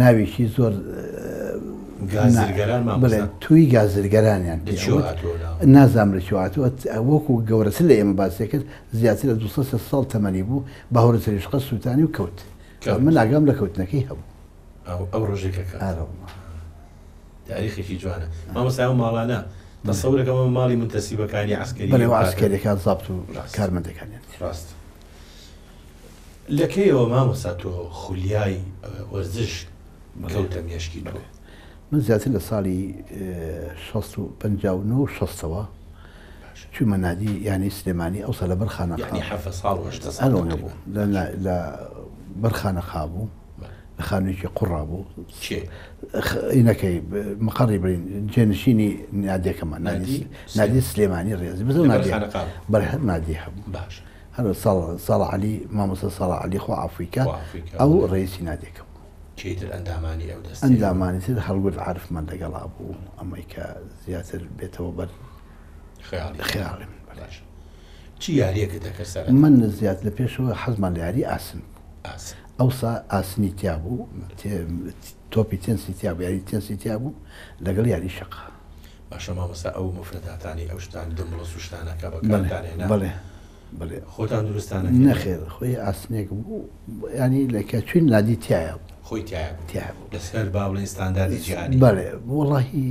ناوێکی زۆر بڵێ توی گازرگەرانیان نازام لە چواتەوە وەکو گەورەتر لە ئێمە باسی کرد زیاتر لە 200 ساڵ تەمەنی بوو باهۆرە تەریشقە سووتانی و کەوت من ئاگام لە کەوتنەکەی هەبوو ئەو ڕۆژێکە تاریخێکی جوانە مامۆستا ئەو ماڵانە تەسەورەکەمە ماڵی منتەسیبەکانی عەسکەری بەڵێ عەسکەریەکان زابط و کارمەندەکانیان ڕاست لەکەیەوە مامۆستا تۆ خولیای وەرزش کەوتە مێشکی تۆ من زیاتر لە ساڵی 59 60ەوە چوومە نادی یانی سلێمانی ئەوسا لە بەرخانە لە بەرخانەخا بوو لە خانوویەکی قوڕا بوو ئینەکەی مەقەڕی برین جێنشینی نادیەکەمان نادی سلێمانی ڕێزی بزە بەر هەر نادی هەبوو هەر ساڵ عەلی مامۆستا ساڵ عەلی خوا ئافریکا ئەو ڕێیسی نادیەکە بوو چیتر ئەندامانی ئەو دەست ئەندامانی تر هەڵگورد عارفمان لەگەڵا بوو ئەمەی کە زیاتر بێتەوە بەر خیاڵم چی یاریەکە دەکە سەر من زیات لە پێشەوە حەزمان لە یاری ئاسن ئەوسا ئاسنی تیا بوو تۆپی تێنسی تیا بوو یاری تێنسی تیا بوو لەگەڵ یاری شەقا باشە مامۆستا ئەو مفرداتانی ئەو شتان دەمڵە سوشتانەکە بەکاردانێنا بڵێ بڵێ خۆتان دروستانە نەخێر خۆی ئاسنێک بوو ینی لەکە چوین نادی تایە بوو خۆی تیا بوو لەسەر با بڵێن ستانداردی جیهانی بەڵێ وەڵاهی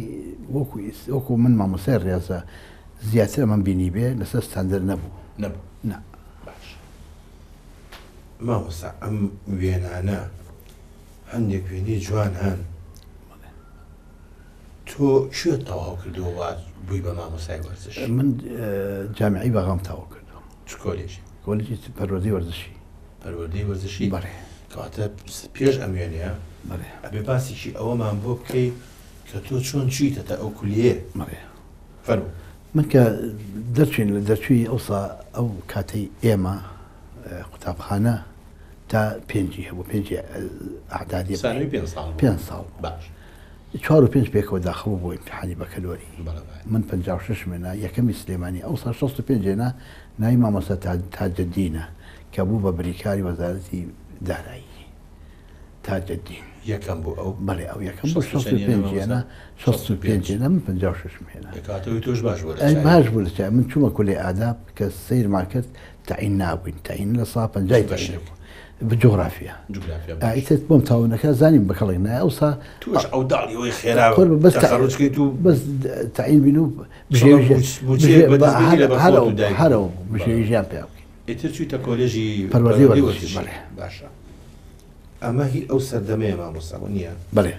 وەکو من مامۆستای ڕێزە زیاتر ئەمەم بینی بێ لەسەر ستاندەر نەبوو نە باش مامۆستا ئەم وێنانە هەندێک وێنەی جوان هەن تۆ کوێ تەواو کردەوە بووی بە مامۆستای وەرزش من جامعی بەغام تەواو کردەوە چ کۆلێژی کۆلێجی پەروەردەی وەرزشی پەروەردەی وەرزشی بەڵێ کەواتە پێش ئەم وێنەیە ئەبێ باسیشی ئەوەمان بۆ بکەی کە تۆ چۆن چیتە تا ئەو کولیە فەرموو من کە دەرچین لە دەرچووی ئەوسا ئەو کاتەی ئێمە قوتابخانە تا پێنجی هەبوو پێنجی ئەعدادی 5 ساڵ باش 4 و 5 پێکەوە داخڵ بۆ ئیمتحانی بەکەلۆری من 56 مێنا یەکەمی سلێمانی ئەوسا 65 هێنا ناوی مامۆستا تاجدینە کە بوو بە بریکاری وەزارەتی دارایی تاج الدين یەکەم بوو ئەو بەڵێ ئەو یەکەم بۆ 65 65 من 56 هێنا کاتەوەی تۆش باش بوو باش بوو لە من چوومە کولێ ئاداب کە سیرمان کرد تعین نابووین تعین لە سا 50 بجغرافیا ئیتر بۆم تاونەکە زانیم بەکەڵێک نایە ئەوسا توش ئەو داڵیەوەی خێرا بەس بەس تعین بین و هەرەوە بژێژیان پێ ئیتر چوویتە کۆلێژی پەروەردی باشە ئەمە هی ئەو سەردەمەیە مامۆستا نییە بەڵێ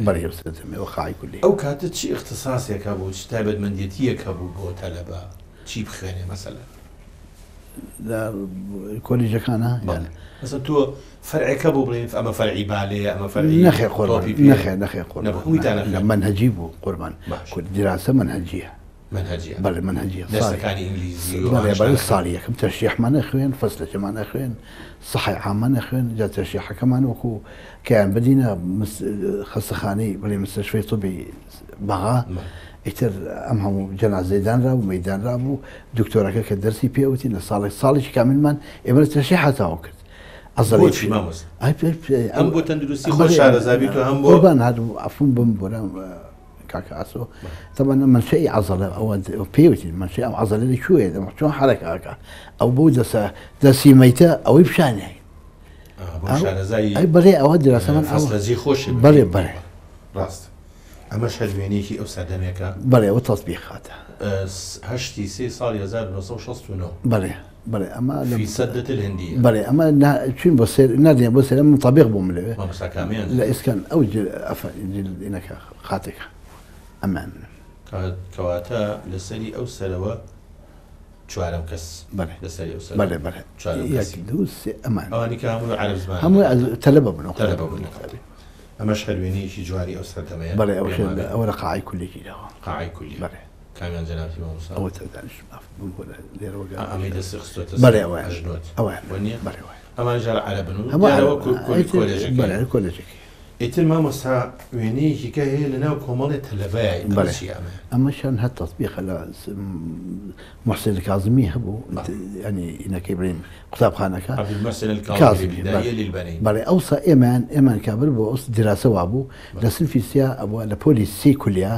بەڵێ سەردەمەوە خای کولی ئەو کاتە چی اختصاسێکە بوو چ تایبەتمەندێتیەکە بوو بۆ تەلەبە چی بخوێنێ مەسەلەن کۆلیژەکانە مەسەڵەن تۆ فەرعەکە بوو بڵێن ئەمە فەرعی بالەیە ئەمە فەرعی نەخێ قوربان نەخێ قوربان منهەجی بوو قوربان دراسە منهەجیە منهەجیە بەڵێ منهەجیە دەستەکانی ئینگلیزی بەڵێ ساڵی یەکەم تەرشیحمان نەخوێن فەسلەکەمان نەخوێن سەحی عامان نەخوێن جا تەرشیحەکەمان وەکو کەیان بدینە خەستەخانەی بڵێ مستەشفەی طبی بەغا ئیتر ئەم هەموو جەنازەدانرا و مەیدانرا بوو دکتۆرەکە کە دەرسی پێوتی لە ساڵێکی کاملمان ئێمە تەرشیح هاتاوە کرد ئەم بۆ تەندروستی خۆ شارەزابی تۆ هەم بۆ قوربان هاتبوو عەفوم بم بۆرە کاکە ئاسۆ طبعا منشەی عەزەلە ئەوە پێوتی منشەی ئەم عەزەلە لەکوێیە چۆن حەرەکەکە ئەو بۆ دەسیمەیتە ئەوەی پیشانایی ئەی بەڵێ ئەوە دراسەمان فەسلەجی خۆشی بەڵێ بەڵێ ڕاست ئەمەش هەلوێنێکی ئەو سەردەمێکە بەڵێ ئەوە تەطبیق خاتە هەشتی سێ ساڵی 1969 بەڵێ بەڵێ ئەمە في سدة الهندية بەڵێ ئەمە چین بۆ سێر نادێن بۆ سێرە مطابق بووم لەوێ مامۆستاکامیان لە ئێسکان ئەو ئینەکە خاتێکە ئەمان کەواتە لەسەری ئەو سەرەوە چوارەم کەس بەڵێ لەسەری ئەو سەر بەڵێ بەڵێ ئەمان ئەوانی کە هەموو عەرب زمان هەمووی تەلەبە بنەوە تەلەبە بوون ئەمەش هەلوێنەیەکی جواری ئەو سەردەمەیە بەڵێ ئەوە لە قاعی کولێکیەوە قاعی کولی بەڵێ کامیان جەنابی مامۆستا ئەوە دانیش لێرەوە ئەمەی دەستی خستۆتە بەڵێ ئەوە وەنیە بەڵێ ئەمان ژار عەرەبن و بەڵێ کۆلێژێکی ئیتر مامۆستا وێنەیەکی کە هەیە لەناو کۆمەڵی تەلەبەیە ئەمەشان هەر تەطبیقە لە محسن کاظمی هەبوو ینی ئینەکەی بڵێن قوتابخانەکە بەڵێ ئەوسا ئێمان کابر بۆ ئەوس دراسە وابوو لە سنفی سیا ئەوە لە پۆلی سی کولیا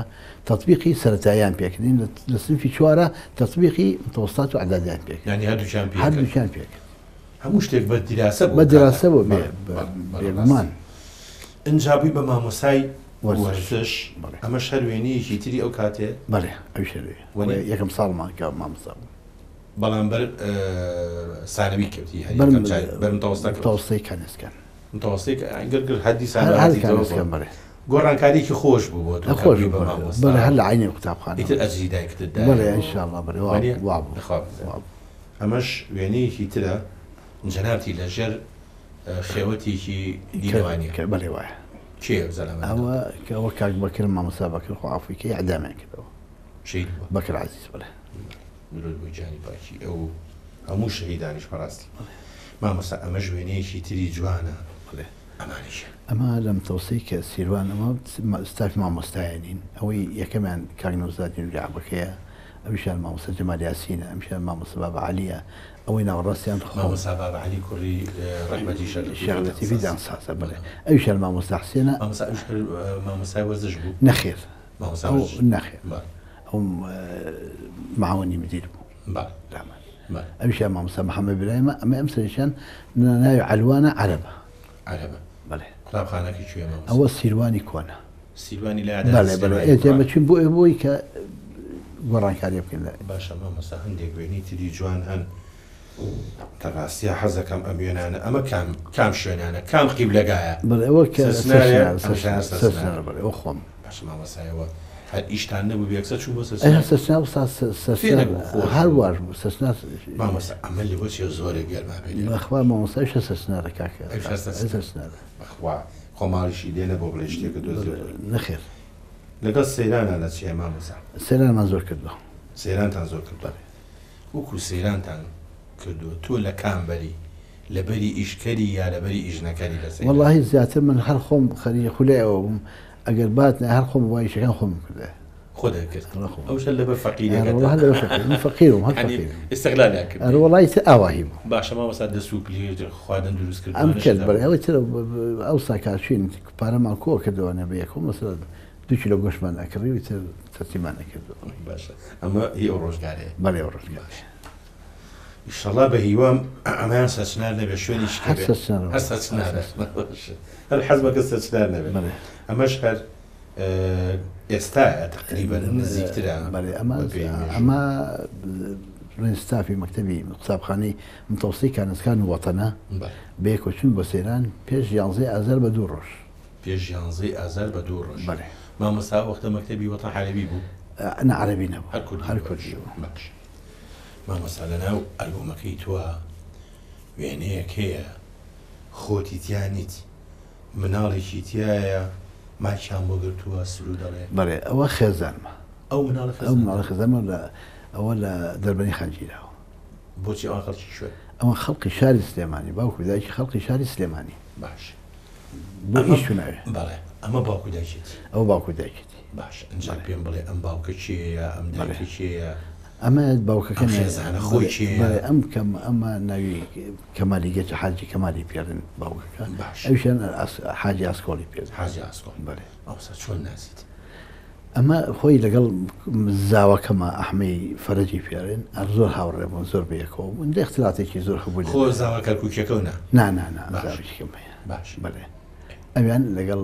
تطبیقی سەرەتاییان پێکردین لە سنفی چوارە تطبیقی متوسطات و عەدادیان پێکرد ینی هەردووچیان پێکرد هەموو شتێک بە دراسە بە دراسە بۆ بێگومان ئنجابووی بە مامۆسای وەرزش ئەمە شەروێنەیەکی تری ئەو کاتێ بەڵێ ئەوی شەروێ یەکەم ساڵمان کە مامۆستا بوو بەڵام بەر سانەوی کەوتی تەوەستەی کانسکان متەوەستەی گرگر هەدی سانەکان بەڵێ گۆڕانکاریکی خۆش بوو بۆ خۆش بەڵێ هەر لە عینی قوتابخانە ئیتر ئەجری دایکتت بەڵێ ئینشاءالله بەڵێ وابوو ئەمەش وێنەیەکی ترە جەنابی لەژێر خێوەتێکی دیوانی بەڵێ وایە کێ زەلامە ئەوە کەەوە کاک بەکرم مامۆستا بەکرد خۆ ئافریقی ئەعدامیان کردەوە شەید بەکر عەزیز بڵێ درود بۆ گیانی پاکی ئەو هەموو شەهیدانیش بەڕاستی مامۆستا ئەمەش وێنەیەکی تری جوانە بڵێ ئەمانیشە ئەمە لەم تەوسەی کە سیروان ئەمە ستافی مامۆستایانین ئەوەی یەکەمیان کاک نەوزادین جعبەکەیە ئەویشان مامۆستا جەمال یاسینە ئەمیشان مامۆستا بابە عەلیە ئەوەی ناوەڕاستیان مامۆستا بابە عەلی کوڕی ڕەحمەتی شەغلەتی دانسازە بڵێ ئەویشان مامۆستا حسێنە مامۆستای وەرزش بوو نەخێر نەخێر ئەو معاوەنی مدیر بوو ئەویشان مامۆستا محەممەد برایمە ئەمە ئەم سەرشان ناوی عەلوانە عەرەبە بەڵێ قوتابخانەکەی کوێ ئەوە سیروانی کۆنا سیروانی لە ئێمە چین بۆ بۆی کە گۆڕانکاری بکەین باشە مامۆستا هەندێک وێنی تری جوان هەن تەڕاستیە حەزەکەم ئەم وێنانە ئەمە کام شوێنانە کام قیبلەگایە بەڵێ ئەوە بڵێ ئەو خۆم باش مامۆستایەوە هەر ئیشتان نەبوو بێکسە چوو بۆ هەر واژ بوو سەسنا مامۆستا ئەمە لە بۆ چێ زۆرێک گەرما پێ بەخوا مامۆستایشە سەسنارە کاکە بەخوا خۆماڵیشی دێنە بۆ بڵێ شتێکە دۆزێ نەخێر لەگەڵ سەیرانە لە چیە مامۆستا سەیرانمان زۆر کردووە سەیرانتان زۆر کردووە وەکو سەیرانتان کردووە تۆ لە کامبەری لەبەری ئیشکەری یا لەبەری ئیژنەکەری لەسەر وەڵاهی زیاتر من هەر خۆم خەریە خولایەوە بووم ئەگەر بات هەر خۆم وایشەکان خۆم کردە خۆ دەکرد ئەوش لەبەر فەقیرێک والله هذا فقير فقير وهذا يعني فقير استغلال کرد والله ئاواهی بوو باشە مامۆستا دەسوپلی خواردن دروست کرد ئەم کرد بەڵێ ئەوەی تر ئەو ساکارچین پارەمان کۆ کردوانە بە یەکەم مەسەڵەن 2 کیلۆ گۆشتمان ئەکڕی و تر تەرتیبمان نەکردەوە باشە ئەمە هی ئەو ڕۆژگارەیە بەڵێ ئەو ڕۆژگار ئینشەڵا بە هیوام ئەمەیان سەچنار نەبێ شوێنیش هەر سەچنارە هەر حەز بەکە سەچنار نەبێ ئەمەش هەر ئێستایە تقریبا نزیکترە بەڵێ ئەمە ڕێنستافی مەکتەبی قوتابخانەی متەوەسطی کانسکان و وەتەنە بەیەکۆچون بۆ سەیران پێش 11 ئازار بە 2 ڕۆژ پێش 11 ئازار بە 2 ڕۆژ بەڵێ مامۆستا وەختە مەکتەبی وەتەن عەرەبی بوو ئەنا عەرەبی نەبوو هەر کوردی بوو باش مامۆستا لەناو ئەلبۆمەکەی تووە وێنەیەک هەیە خۆتی تیانیت مناڵێکی تایە ماچیان بۆ گرتووە سرو دەڵێ بەڵێ ئەوە خێزانمە ئەو مناڵە خێزانمە ئەوە لە دەربەنی خەنجیراوە بۆچی ئەوە خەڵکی شوێن ئەوە خەڵقی شاری سلێمانی باوکو دایکی خەڵقی شاری سلێمانی باش بۆ هیچ ناوێ بەڵێ ئەمە باوکو دایکێتی ئەوە باوکو دایکێتی باش ئەنج پێم بڵێ ئەم باوکە چیە ئەم دایکە چیە ئەمە باوکەکە خێزانە خۆی چیە ئەم ئەمە ناوی کەمالیگەچ حاجی کەمالی پێڵن باوکەکە ئەوشیان حاجی ئاسکۆڵی پێ حاجی ئاسکۆڵ بەڵێ ئەوسا چۆن نازیت ئەمە خۆی لەگەڵ زاوەکەمە ئەحمەی فەرەجی پێڵێن زۆر هاوڕێ بوون زۆر بەیەکەوە بوون اختلاتێکی زۆر هەبوو خۆ زاوەکە کوکەکەونا ناناکەم هەیە باش بەڵێ ئەویان لەگەڵ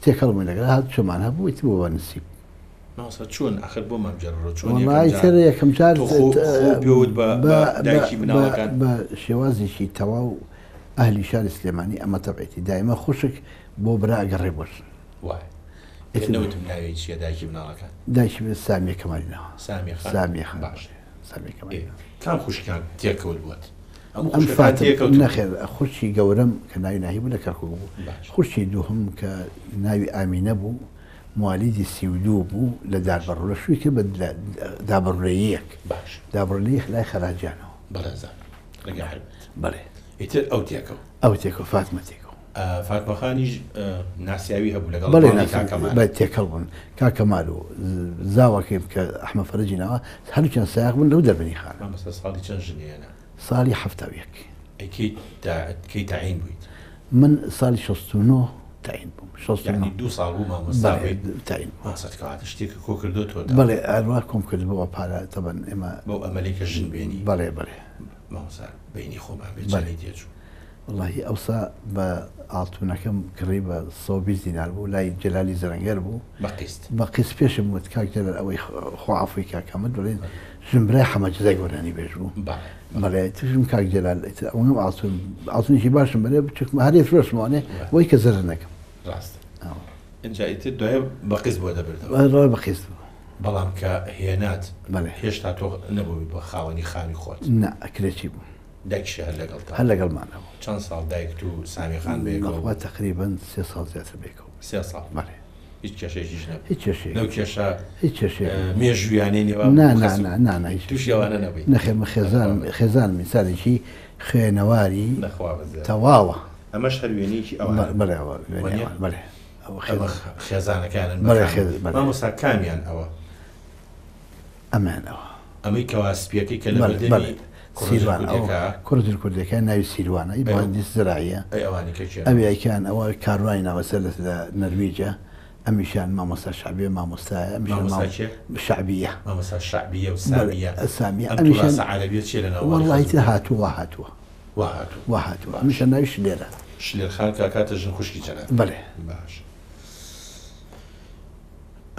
تێکەڵمی لەگەڵ هات چۆمان هەبوو ئیت بۆ بە نسیب ماوسە چۆن ئەخر بۆ مامجارڕۆ چۆن تر یەکەم جار پێوت بە دایکی مناڵەکان بە شێوازێکی تەواو ئەهلی شاری سلێمانی ئەمە تەبعێتی دایمە خوشک بۆ برا ئەگەڕێ بۆشن وای نەوتم ناوێت چیە دایکی مناڵەکان دایکی سامیە کەمالینەوە سامیە باش سامیە کەمالی کام خوشکان تێکەوت بووە ئەم فاتێک نەخێر خوشی گەورەم کە ناوی ناهی بوو لە کەرکوو بوو خوشی دووهم کە ناوی ئامینە بوو موالیدی 32 بوو لە دابڕ لە شووی کرد بە دابڕێیەک باش دابڕێیەک لای خەراجانەوە بەڵێزان ڕێگە حربێت بەڵێ ئیتر ئەو تێکەوە ئەو تێکەوە فاتمە تێکەوە فاتمەخانیش ناسیاوی هەبوو لەگەڵ بە تێکەڵ بوون کاکەمال و زاوەکەی کە ئەحمە فەرەجینەوە هەرچەند سایق بوون لەو دەربەنی خان مامۆستا ساڵی چەند ژنێنە ساڵی 71 کەی تاعین بوویت من ساڵی 69 تعین بووم 69 2 ساڵ بوو مامۆستا تعین ماسەکەواتە شتێکە کۆ کردوتەوە بەڵێ ئەروە کۆم کردبەوە پارە تەبەن ئێمە بۆ ئەمەلێکە ژن بێنی بەڵێ بەڵێ مامۆستا بینی خۆمان بێت جەلی تێچوو واللهی ئەوسا بە ئاڵتونەکەم کڕی بە 120 دینار بوو لای جەلالی زەرەنگەر بوو بە قیس پێشم وت کاک جەلال ئەوەی خواعفوی کاکەمت بڵێن ژمبرای حەمەجزای گۆرانی بێژ بوو بەڵێ توشم کاک جەلال ئەوەم ئاڵتونێکی باشم بەرێ بچکمە هەرێ فرۆشمانێ وەی کە زەرر نەکەم ڕاستە اینجا ئیتر دوایە بە قیس بۆ دەبێتەوە ڕۆی بە قیس بوو بەڵام کە هێنات بەڵێ هێشتا تۆ نەبووی بە خاوەنی خانی خۆت نا ئەکرێکی بوو دایکش هەر لەگەڵ تا هەر لەگەڵمانەوە چەند ساڵ دایک و سامی خان بێکەوە تقریبا 3 ساڵ زیاتر بێکەوە 3 ساڵ بەڵێ هیچ کێشێکیش نەبوو هیچ کێشێک لەو کێشە هیچ کێشێک مێژویانەی نێوە نا هیچ تووشی ئەوانە نەبووی نەخێمە خێزان میسالێکی خوێنەواری تەواوە ئەمەش هەر وێنەیەکی ئەوانە بەڵێ خێزانەکانن مامۆستا کامیان ئەوە ئەمانەوە ئەمەی کەواسپیەکەی کە لە بەردەمی کوردی کوردەکان ناوی سیروانە بەندیس زراعیە ئەویکان ئەوە کاروانی ناوەسەر لە نەرویجە ئەمیشان مامۆستا شعبیە مامۆستایە شعبیە مامۆستا شعبیە و سامیە سامیە ئەمیشان عەرەبیە چێ لەناو وەڵڵاهی هاتووە ئەمیشان ناوی شلێرە شلێرخان کاکاتە ژن خوشکی جەناب بەڵێ باش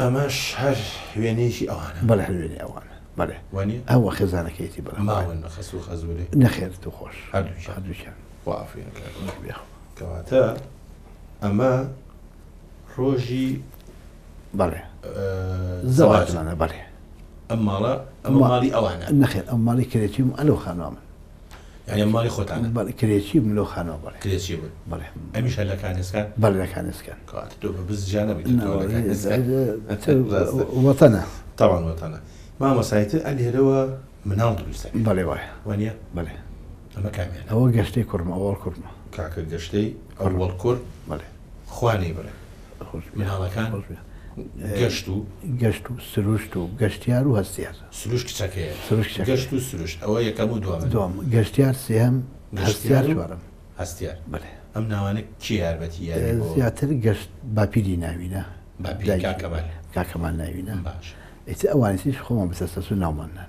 ئەمەش هەر وێنەیەکی ئەوانە بەڵێ هەر وێنەی ئەوانە بەڵێ وانە ئەوە خێزانەکەیەتی بەڵێ ماون خەس و خەزوورێ نەخێر تو خۆش هەردووچیان کەواتە ئەمە ڕۆژی بەڵێ زەواجمانە بەڵێ ئەم ماڵە ئەمە ماڵی ئەوانە نەخێر ئەم ماڵی کرێتیم ئەلۆ خانووە من یعنی ماڵی خۆتانە بەڵێ کرێکی من لەو خانەوە بەڵێ کرێکی بوون بەڵێ ئەمیش هەر لە کانسکان بەڵێ لە کانسکان کەواتە تۆ بە بزجانە وەتەنە تاوان وەتەنە مامۆسایتر ئەلێرەوە مناڵ دروستە بەڵێ وایە وانە بەڵێ ئەمە کامیان ئەوە گەشتەی کوڕمە ئەوڵ کوڕمە کاکە گەشتەی ئەوڵ کوڕ بەڵێ خوانەی بڵێ مناڵەکان گەشت و سروشت و گەشتیار و هەستیار سروش کچەکەیە سروش گەشت و سروش ئەوە یەکەم و دوم گەشتیار سێهم هەستیار چوارم هەستیار بڵێ ئەم ناوانە کی یاربەتی یاری زیاتر گەشت باپیری ناوینە کاکەمان ناوینە باش ئیتر ئەوانیش خۆمان بەسەسەس و ناومانان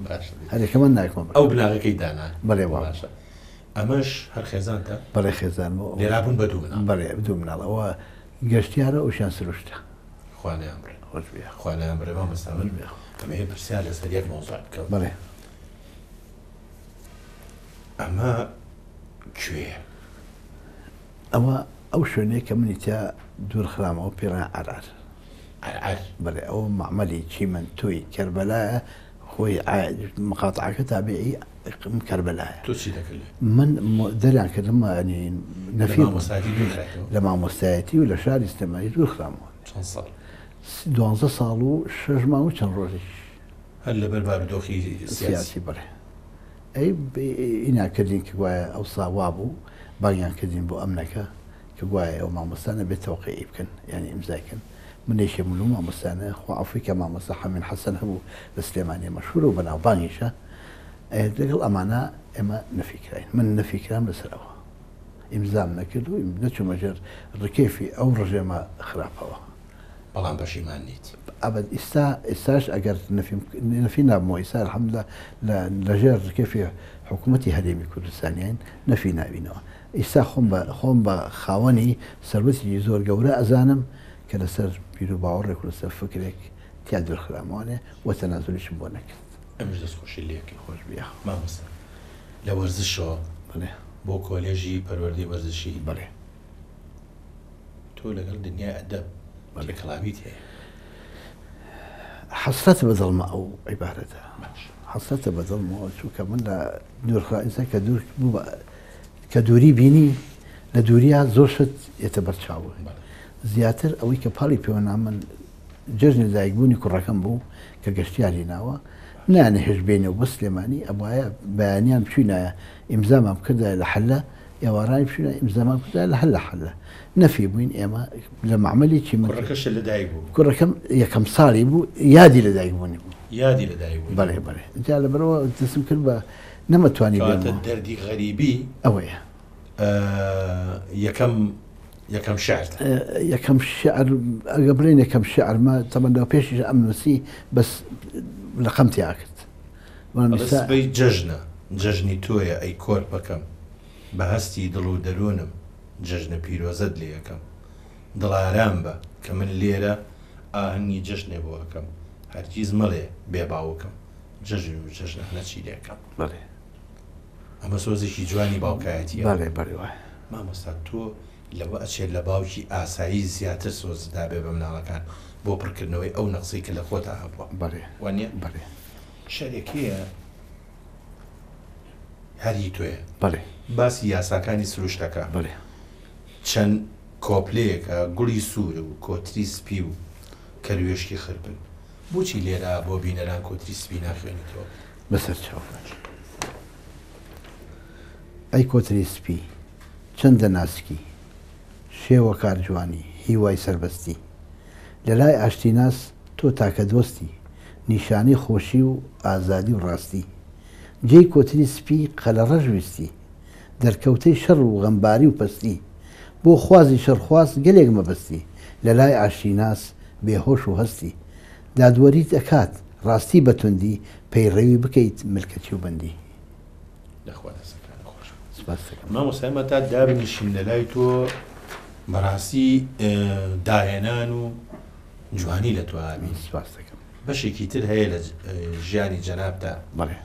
باش هەرێکەمان ناکۆم ئەو بناغەکەی دانا بەڵێ باشە ئەمەش هەر خێزانتە بەڵێ خێزان لێرابوون بە دوو مناڵ بەڵێ دوو مناڵەوە گەشتیارە ئەوشیان سروشتە خوانیان برێ خۆش بێ خوانیان برێ مامۆستا من ئەمە هەیە پرسیار لەسەر یەک مۆزوع بکەم بەڵێ ئەمە کوێیە ئەوە ئەو شوێنەیە کە منی تا دوورخرامەوە پێڕە عەرعەر بەڵێ ئەوە معمەلی چیمەن تۆی کەربەلایە خۆی مقاتعەکە تابعی کەربەلایە تۆ چی دەکرد من دەریان کردم نەفی لە مامۆستایەتی و لە شاری سلێمانی دوورخرامەوە چەند ساڵ 12 ساڵ و 6 مانگ و چەند ڕۆژێک هەر لەبەر بارودۆخی سیاسی بڵێ ئەی ئیناکردین کە گوایە ئەو ساوا بوو باگیان کردین بۆ ئەمنەکە کە گوایە ئەو مامۆستانە بێت تەوقیعی بکەن یعنی ئیمزایکەن منێشێ ملو مامۆستانە خوا ئەفریقا مامۆستا حەمین حەسەن هەبوو لە سلێمانی مەشهورە و بەناوبانگیشە لەگەڵ ئەمانە ئێمە نەفیکراین من نەفیکرام لەسەرەوە ئیمزام نەکرد و نەچوومە ژێر ڕکێفی ئەو ڕژێمە خراپەوە بەڵام پەشیمان نیت ئەبد ئێستاش ئەگەر نەفی نابمەوە ئێستا الحەمدوللا لەژێر ڕکێفی حکوومەتی هەرێمی کوردستانیان نەفی ناوینەوە ئێستا خۆم بە خاوەنی سەربەتی زۆر گەورە ئەزانم کە لەسەر پیر و باوەڕێک و لەسەر فکرێک تیا دوورخرامەوانێ وە تەنازولیشم بۆ نەکرد ئەمش دەستخۆشی لێکی خۆش بیا مامۆستا لە وەرزشەوە بڵێ بۆ کۆلێژی پەروەردەی وەرزشی بڵێ تۆ لەگەڵ دنیای ئەدەب کڵاویت هەیە حەسرەتە بەدڵمە ئەو عیبارەتە حەسرەتە بەدڵمەوە چووکە من لە دوورخرائینسا کە دووری بینی لە دووریا زۆر شت ئێتە بەرچاوە زیاتر ئەوەی کە پاڵی پێوەنا من جژنی دایکبوونی کوڕەکەم بوو کە گەشتیاری ناوە نانە هێش بێنێ و بە سلێمانی ئەوایە بەیانیان بچوینایە ئیمزامان بکردای لە حەلە ئێوارانی بچوینە ئیمزامان کردای لە هەل لە حەلە نەفی بووین ئێمە لە معمەلی چی کوڕەکەش لەدایک بوو کوڕەکەم یەکەم ساڵی بوو یادی لە دایکبوونی بوو یادی لەدایک بوو بەڵێ بەڵێ جا لەبەرەوە دەستم کرد بە نەمەتوانی دەردی غەریبی ئەوەیە یەکەم شعر یەکەم شعر ئەگە بڵێن یەکەم شعرمە تەمەندەوە پێشیش ئەم نووسی بەس لە خەمتیا کرد بەی جەژنی تۆیە ئەی کۆر بەکەم بە هەستی دڵ و دەروونم جەژنە پیرۆزەت لێ یەکەم دڵارام بە کە من لێرە ئاهەنگی جەژنێ بۆ ئەەکەم هەرگیز مەڵێ بێ باوکم جەژن و جەژنە نەچی لێکەم بڵێ ئەمە سۆزێکی جوانی باوکایەتیە بەڵێ بەڵێ وایە مامۆستا تۆ لەوە ئەچێت لە باوکی ئاسایی زیاتر سۆزدا بێ بە مناڵەکان بۆ پڕکردنەوەی ئەو نەقسەی کە لە خۆتا هەبووە بەڵێ وانە بەڵێ شەرێکەیە هەری تۆیە بەڵێ باسی یاساکانی سروشتەکە بڵێ چەند کۆپلەیەکە گوڵی سوورە و کۆتری سپی و کەروێشکی خربن بۆچی لێرە بۆ بینەران کۆتری سپی ناخوێنیتەوە بەسەر چاو ئەی کۆتری سپی چەندە ناسکی شێوە کارجوانی هیوای سربەستی لە لای ئاشتیناس تۆ تاکە دۆستی نیشانی خۆشی و ئازادی و ڕاستی جێی کۆتری سپی قەلە ڕەژویستی دەرکەوتەی شەڕ و غەمباری و پەستی بۆ خوازی شەرخواست گەلێک مەبەستی لە لای ئاشتیناس بێهۆش و هەستی دادوەریت ئەکات ڕاستی بەتوندی پەیڕەوی بکەیت ملکەتی و بەندی مامۆستا تا دابنیشین لە لای تۆ بەڕاستی داهێنان و جوانی لە تۆ ئاوین بەشێکی تر هەیە لە ژیانی جەنابتا بەڵێ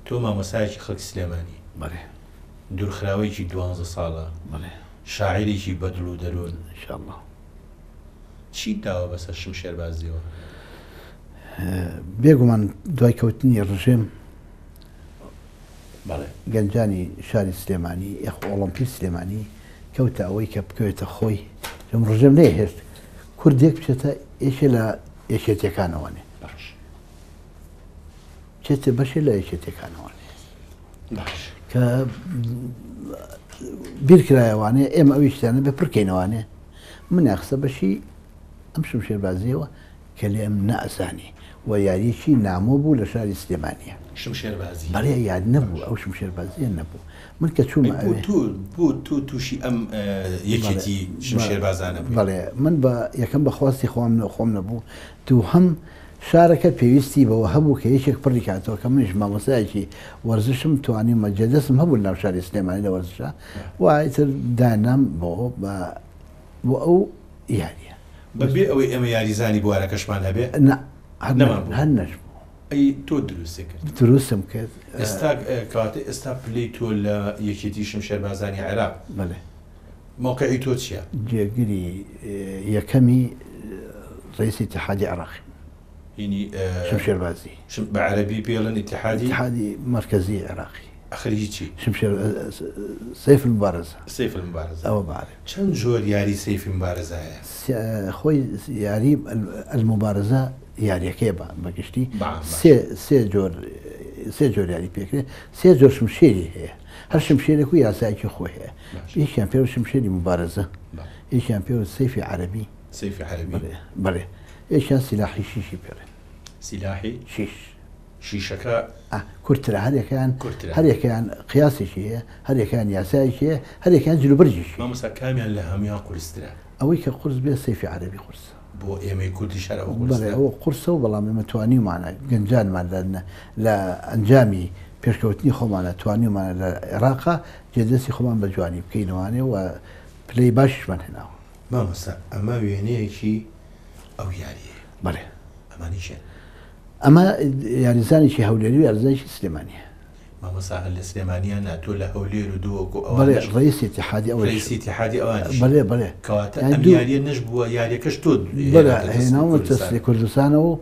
تۆ مامۆسایەکی خەڵکی سلێمانی بەڵێ دوورخراوەیەکی 12 ساڵە بەڵێ شاعیرێکی بەدڵ و دەروون ئینشاءالله چی داوە بەسەر شم شێربازیەوە بێگومان دوای کەوتنی ڕژێم بەڵێ گەنجانی شاری سلێمانی یەخ ئۆڵمپی سلێمانی کەوتە ئەوەی کە بکەوێتە خۆی لەم ڕژێم لێ هێشت کوردێک بچێتە یەکێ لە یەکێتیەکانەوەنێ باش چێتە بەشێ لە یەکێتیەکانەوەنێ باش کە بیرکرایەوانێ ئێمە ئەوی شتانە بە پڕکەینەوانێ من یاخسە بەشی ئەم شمشێربازیەوە کە لێم نەئەزانی و یاریەکی نامۆ بوو لە شاری سلێمانیە. شمشێربازی بەڵێ یاد نەبوو ئەو شمشێربازیە نەبوو. من کە چوومە بوو تووشی ئەم یەکێتی شمشێربازانە بوو. بەڵێ من بە یەکەم بەخواستی خۆم نەبوو دوو هەم شارەکە پێویستی بەوە هەبوو کە یەکێک پڕی کاتەوە کە منیش مامۆستایەکی وەرزشم توانیمە جێدەستم هەبوو ناو شاری سلێمانی لە وەرزشە وایتر دانام بۆ ئەو یاریە بەبێ ئەوەی ئەمە یاریزانی بوارەکەشمان هەبێ هەر نەشبوو. ئەی تۆ دروستێ کرد دروستم کرد ئێستا پلەی تۆ لە یەکێتی شمشێربازانی عێراق بەڵێ موقعی تۆ چییە؟ جێگیری یەکەمی ڕئیسی اتحادی عێراقی ینی شمشێربازی بەعەرەبی پێڵن اتحادی مرکزی عێراقی ئەخری چی؟ سەیف المبارزە. سەیف المبارزە ئەوە باڵێ چەند جۆر یاری سەیفی مبارزایە؟ خۆی یاری المبارزە یاریەکەی بەگشتی سێ جۆر یاری پێکرێت سێ جۆر شمشێری هەیە هەر شمشێرێک و یاسایەکی خۆی هەیە یەکیان پێوە شمشێری مبارزە یەکیان پێوە سەیفی عەرەبی بەڵێ یەکیان سیلاحی شیشی پێڵێن سیلاحی شیشەکە کورتترە هەرێکیان قیاسێکی هەیە هەرێکیان یاسایەکی هەیە هەرێکیان جلوبەرجیشی مامۆستا کامیان لە هەمویان قورسترە ئەوەی کە قورس بێ سەیفی عەرەبی قورسە بۆ ئێمەی کوردی شارەوە ئەوە قورسە و بەڵام ئێمە توانیمانە گەنجانمان لە ئەنجامی پێشکەوتنی خۆمانە توانیمانە لە عێراقا جێدەستی خۆمان بە جوانی بکەینەوانێ و پلەی باشیشمان هێناوە. مامۆستا ئەمە وێنەیەکی ئەو یاریە بەڵێ ئەمانیشێن ئەمە یاریزانێکی هەولێری و یاریزانێکی سلێمانیە. مامۆستا هەر لە سلێمانیان ناتۆ لە هەولێر و دووەکو بەڵێ ڕئیسی اتحادی ئەوە ڕئیسی اتحادی ئەوانیش بەڵێ کەواتە ئەم یاریە نەش بووە یاریەکەش تۆ بەڵێ هێناوە تەسلی کوردستانەوە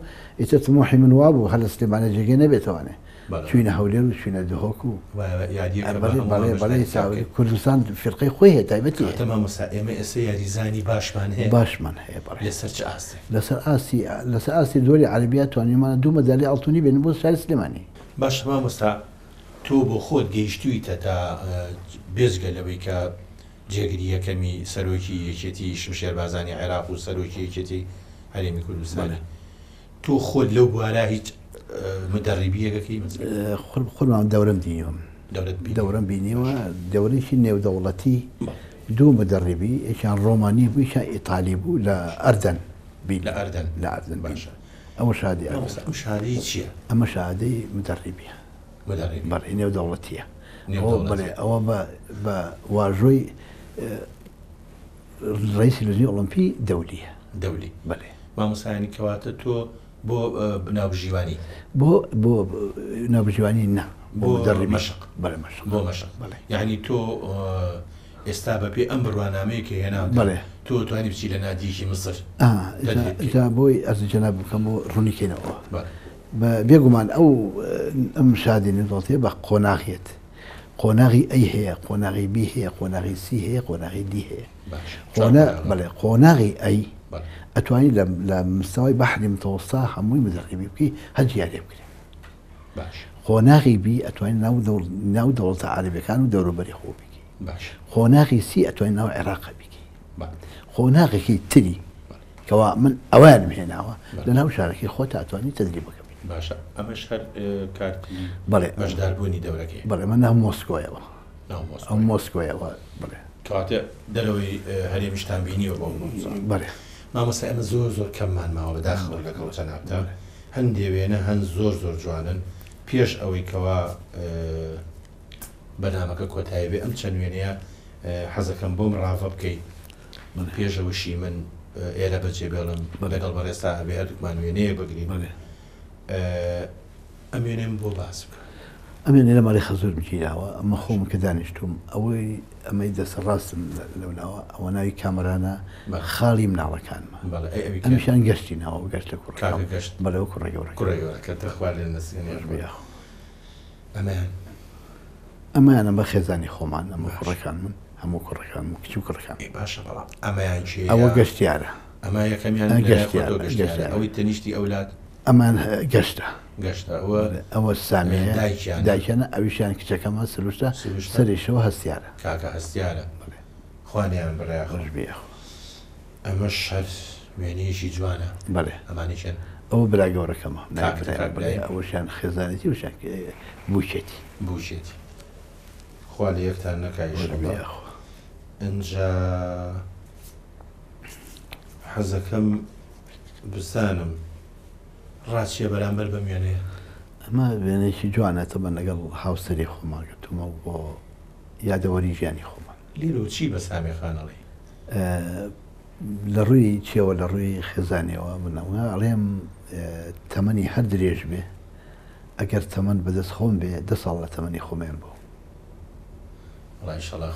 ئیتر تمۆحی من وا بوو هەر لە سلێمانە جێگە نەبێتەوانێ چوینە هەولێر و چوینە دهۆک و بەڵێ کوردستان فرقەی خۆی هەیە تایبەتی مامۆستا ئێمە ئێستا یاریزانی باشمان هەیە بەڵێ لەسەر چ ئاستی لەسەر ئاستی دۆری عەرەبیات توانیمانە دوو مەدالی ئاڵتوونی بێن بۆ شاری سلێمانی. باش مامۆستا تۆ بۆ خۆت گەیشتوویتە تا بێزگە لەوەی کە جێگیری یەکەمی سەرۆکی یەکێتی شمشێربازانی عێراق و سەرۆکی یەکێتی هەرێمی کوردستانی تۆ خۆت لەو بوارە هیچ مدەڕیبیەکەی خۆمان دەورم دینیوم دەورم بینیوە دەورێکی نێودەوڵەتی دوو مدەڕیبی یەکیان ڕۆمانی بوو یەکیان ئیتالی بوو لە ئەردەن لە ئەردەن باشە ئەوە شادی شادی چییە؟ ئەمە شادەی مدەڕیبیە بەڵێ نێودەوڵەتیە بڵێ ئەوە بە واژۆی ڕئیسی لەژنەی ئۆڵۆمپی دەولیە بەڵێ مامۆستایانی کەواتە تۆ بۆ ناوبژیوانی بۆ ناوبژیوانی نە بۆ مەشق بۆ مەشق یعنی تۆ ئێستا بەپێ ئەم بڕوانامەیە کە هێنا تۆ توانی بچی لە نادیکی مەسر بۆی ئەز جەناب بکەم بۆ ڕوونیکەینەوە بێگومان ئەم شادی نێودەوڵەتیە بە قۆناغیەت قۆناغی ئەی هەیە قۆناغی بی هەیە قۆناغی سی هەیە قۆناغی دی هەیە بەڵێ قۆناغی ئەی ئەتوانی لە مستەوای بەحری متەوەستا هەمووی مدەڕیبی بکەی هەر یاریە بکرێت. قۆناغی بی ئەتوانی ناو دەوڵەتە عەرەبیەکان و دەوروبەری خۆ بکەی. قۆناغی سی ئەتوانی ناو عێراق بکەی. قۆناغێکی تری کەوا من ئەوانم هێناوە لە ناو شارەکەی خۆت ئەتوانی تەدریب بکەی. باشە ئەمەش هەر کارتی بەشداربوونی دەورەکەی بەڵێ من ناو مۆسکۆیەوە ئەو مۆسکۆیەوە بڵێ کەواتە دەرەوەی هەرێمیشتان بینیوە بۆ بەڵێ مامۆستا ئەمە زۆر کەممان ماوە بەداخەوە لەگەڵ جەنابدا هەندێ وێنە هەند زۆر جوانن پێش ئەوەی کەوا بەنامەکە کۆتایی بێ ئەم چەند وێنەیە حەزەکەم بۆم ڕاوە بکەیت پێشەوەشی من ئێرە بەجێ بێڵم لەگەڵ بەڕێستا هەبێ هەردووکمان وێنەیە بگرین ئەم وێنەم بۆ باس بکە ئەمێنێ لە ماڵی خەزۆر بگیراوە ئەمە خۆم کە دانیشتوم ئەوەی ئەمەی دەسە ڕاستم لەوناوە ئەوە ناوی کامەرانە خاڵی مناڵەکانمە ئەمیشان گەشتی ناوە گەشت لە گەشت بەلەوە کوڕێگەورە کە تەخوا لێ نسیێنێ ئەمانە بە خێزانی خۆمان ئەمە کوڕەکان من هەموو کوڕەکان کچی و کوڕەکان باشە بەڵام ئەمەیان ئەوە گەشتیارە ئەمە یەکەمیان ئەوەی تەنیشتی ئەولاد ئەمان گەشتە ئەوە سامەیە دایکیانە ئەویشیان کچەکەمە سروشتە سەریشەوە هەستیارە خوانیان بڕای خۆش بێ ئەمە شەر وێنەیەشی جوانە بەڵێ ئەمانیشن ئەوە برا گەورەکەمە برای. ئەوشان خێزانێتی وشان بوشێتی بوشێتی خوا لە یەکتان نەکایش اینجا حەزەکەم بزانم ڕاستیە بەرامبەر بەم وێنەیە ئەمە وێنێکی جوانێتە بە لەگەڵ هاوسەری خۆمان گرتومە بۆ یادەوەری ژیانی خۆمان لیر و چی بە سامێخانەڵی لە ڕووی چێوە لە ڕووی خێزانیەوە بنەوە ئەڵێم تەمەنی هەر درێژ بێ ئەگەر تەمەەن بەدەست خۆم بێ 10 ساڵ لە تەمەنی خۆمیان بوو وڵای ئینشەڵڵا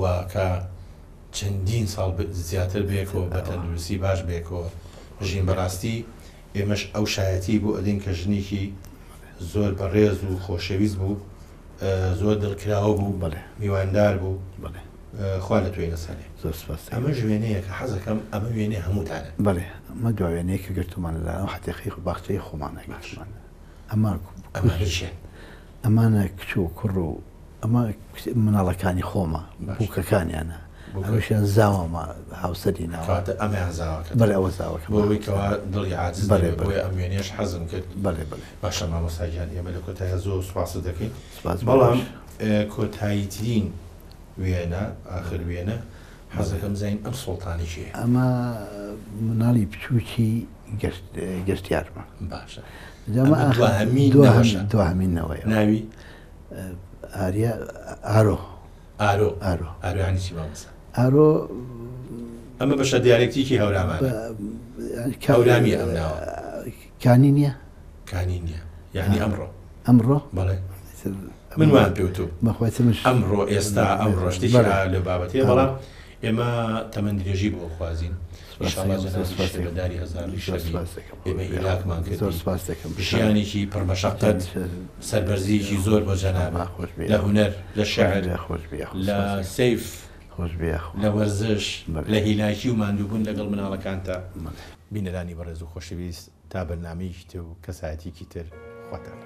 واکە چەندین ساڵ زیاتر بێکەوە بە تەندروستی باش بێکەوە ژین بەڕاستی ئێمەش ئەو شایەتی بوو ئەدین کە ژنێکی زۆر بەڕێز و خۆشەویست بوو زۆر دڵکراوە بوو بەڵێ میواندار بوو بەڵێ خوا لە توێی نەسانێ زۆر سپاس ئەمە ژوێنەیە کە حەزەکەم ئەمە وێنێ هەمووتانە بەڵێ ئەمە دوایێنەیەکە گرتومان لە حتیقی باخچەی خۆمانەگەشمان ئەمە ئەمانە کچ و کوڕ و ئەمە مناڵەکانی خۆمە بووکەکانیانە ئەوشیان زاوەمە هاوسەری ناواتە ئەمیان زاوەکە بەڵێ ئەوە زاوەکە بۆەوەیکەوە دڵی عاجز بەڵێ بۆی ئەم وێنێش حەزم کرد بەڵێ بەڵێ باشە مامۆستاگیان ئێمە لە کۆتایە زۆر سوپاس دەکەین بەڵام کۆتاییترین وێنە ئاخر وێنە حەزەکەم زین ئەم سوڵتانی چیە ئەمە مناڵی بچووکی گەشتیارمە باشە دوهەمینەوەی ناوی ئاریا ئارۆ ئارۆیانی چی مامۆستا ئارۆ ئەمە بەشە دیارێکتیکی هەورامان هەورامی ئەم ناوە کانی نییە کانی نییە یعنی ئەمڕۆ بەڵێ من وان پێوتو بەخواتمش ئەمڕۆ ئێستا ئەم ڕۆشتی لە بابەتێ بەڵام ئێمە تەمەند درێژی بۆ خوازین بەداری ئێمە هیلاکمان کرد ژیانێکی پڕمەشەقەت سەربەرزیەکی زۆر بۆ جەنابە لە هونەر لە شەعر لە سەیف لە وەرزش لە هیلاکی و ماندووبوون لەگەڵ مناڵەکانتە بینەرانی بەڕێز و خۆشەویست تا بەرنامەیەکی تر و کەسایەتێکی تر خواتان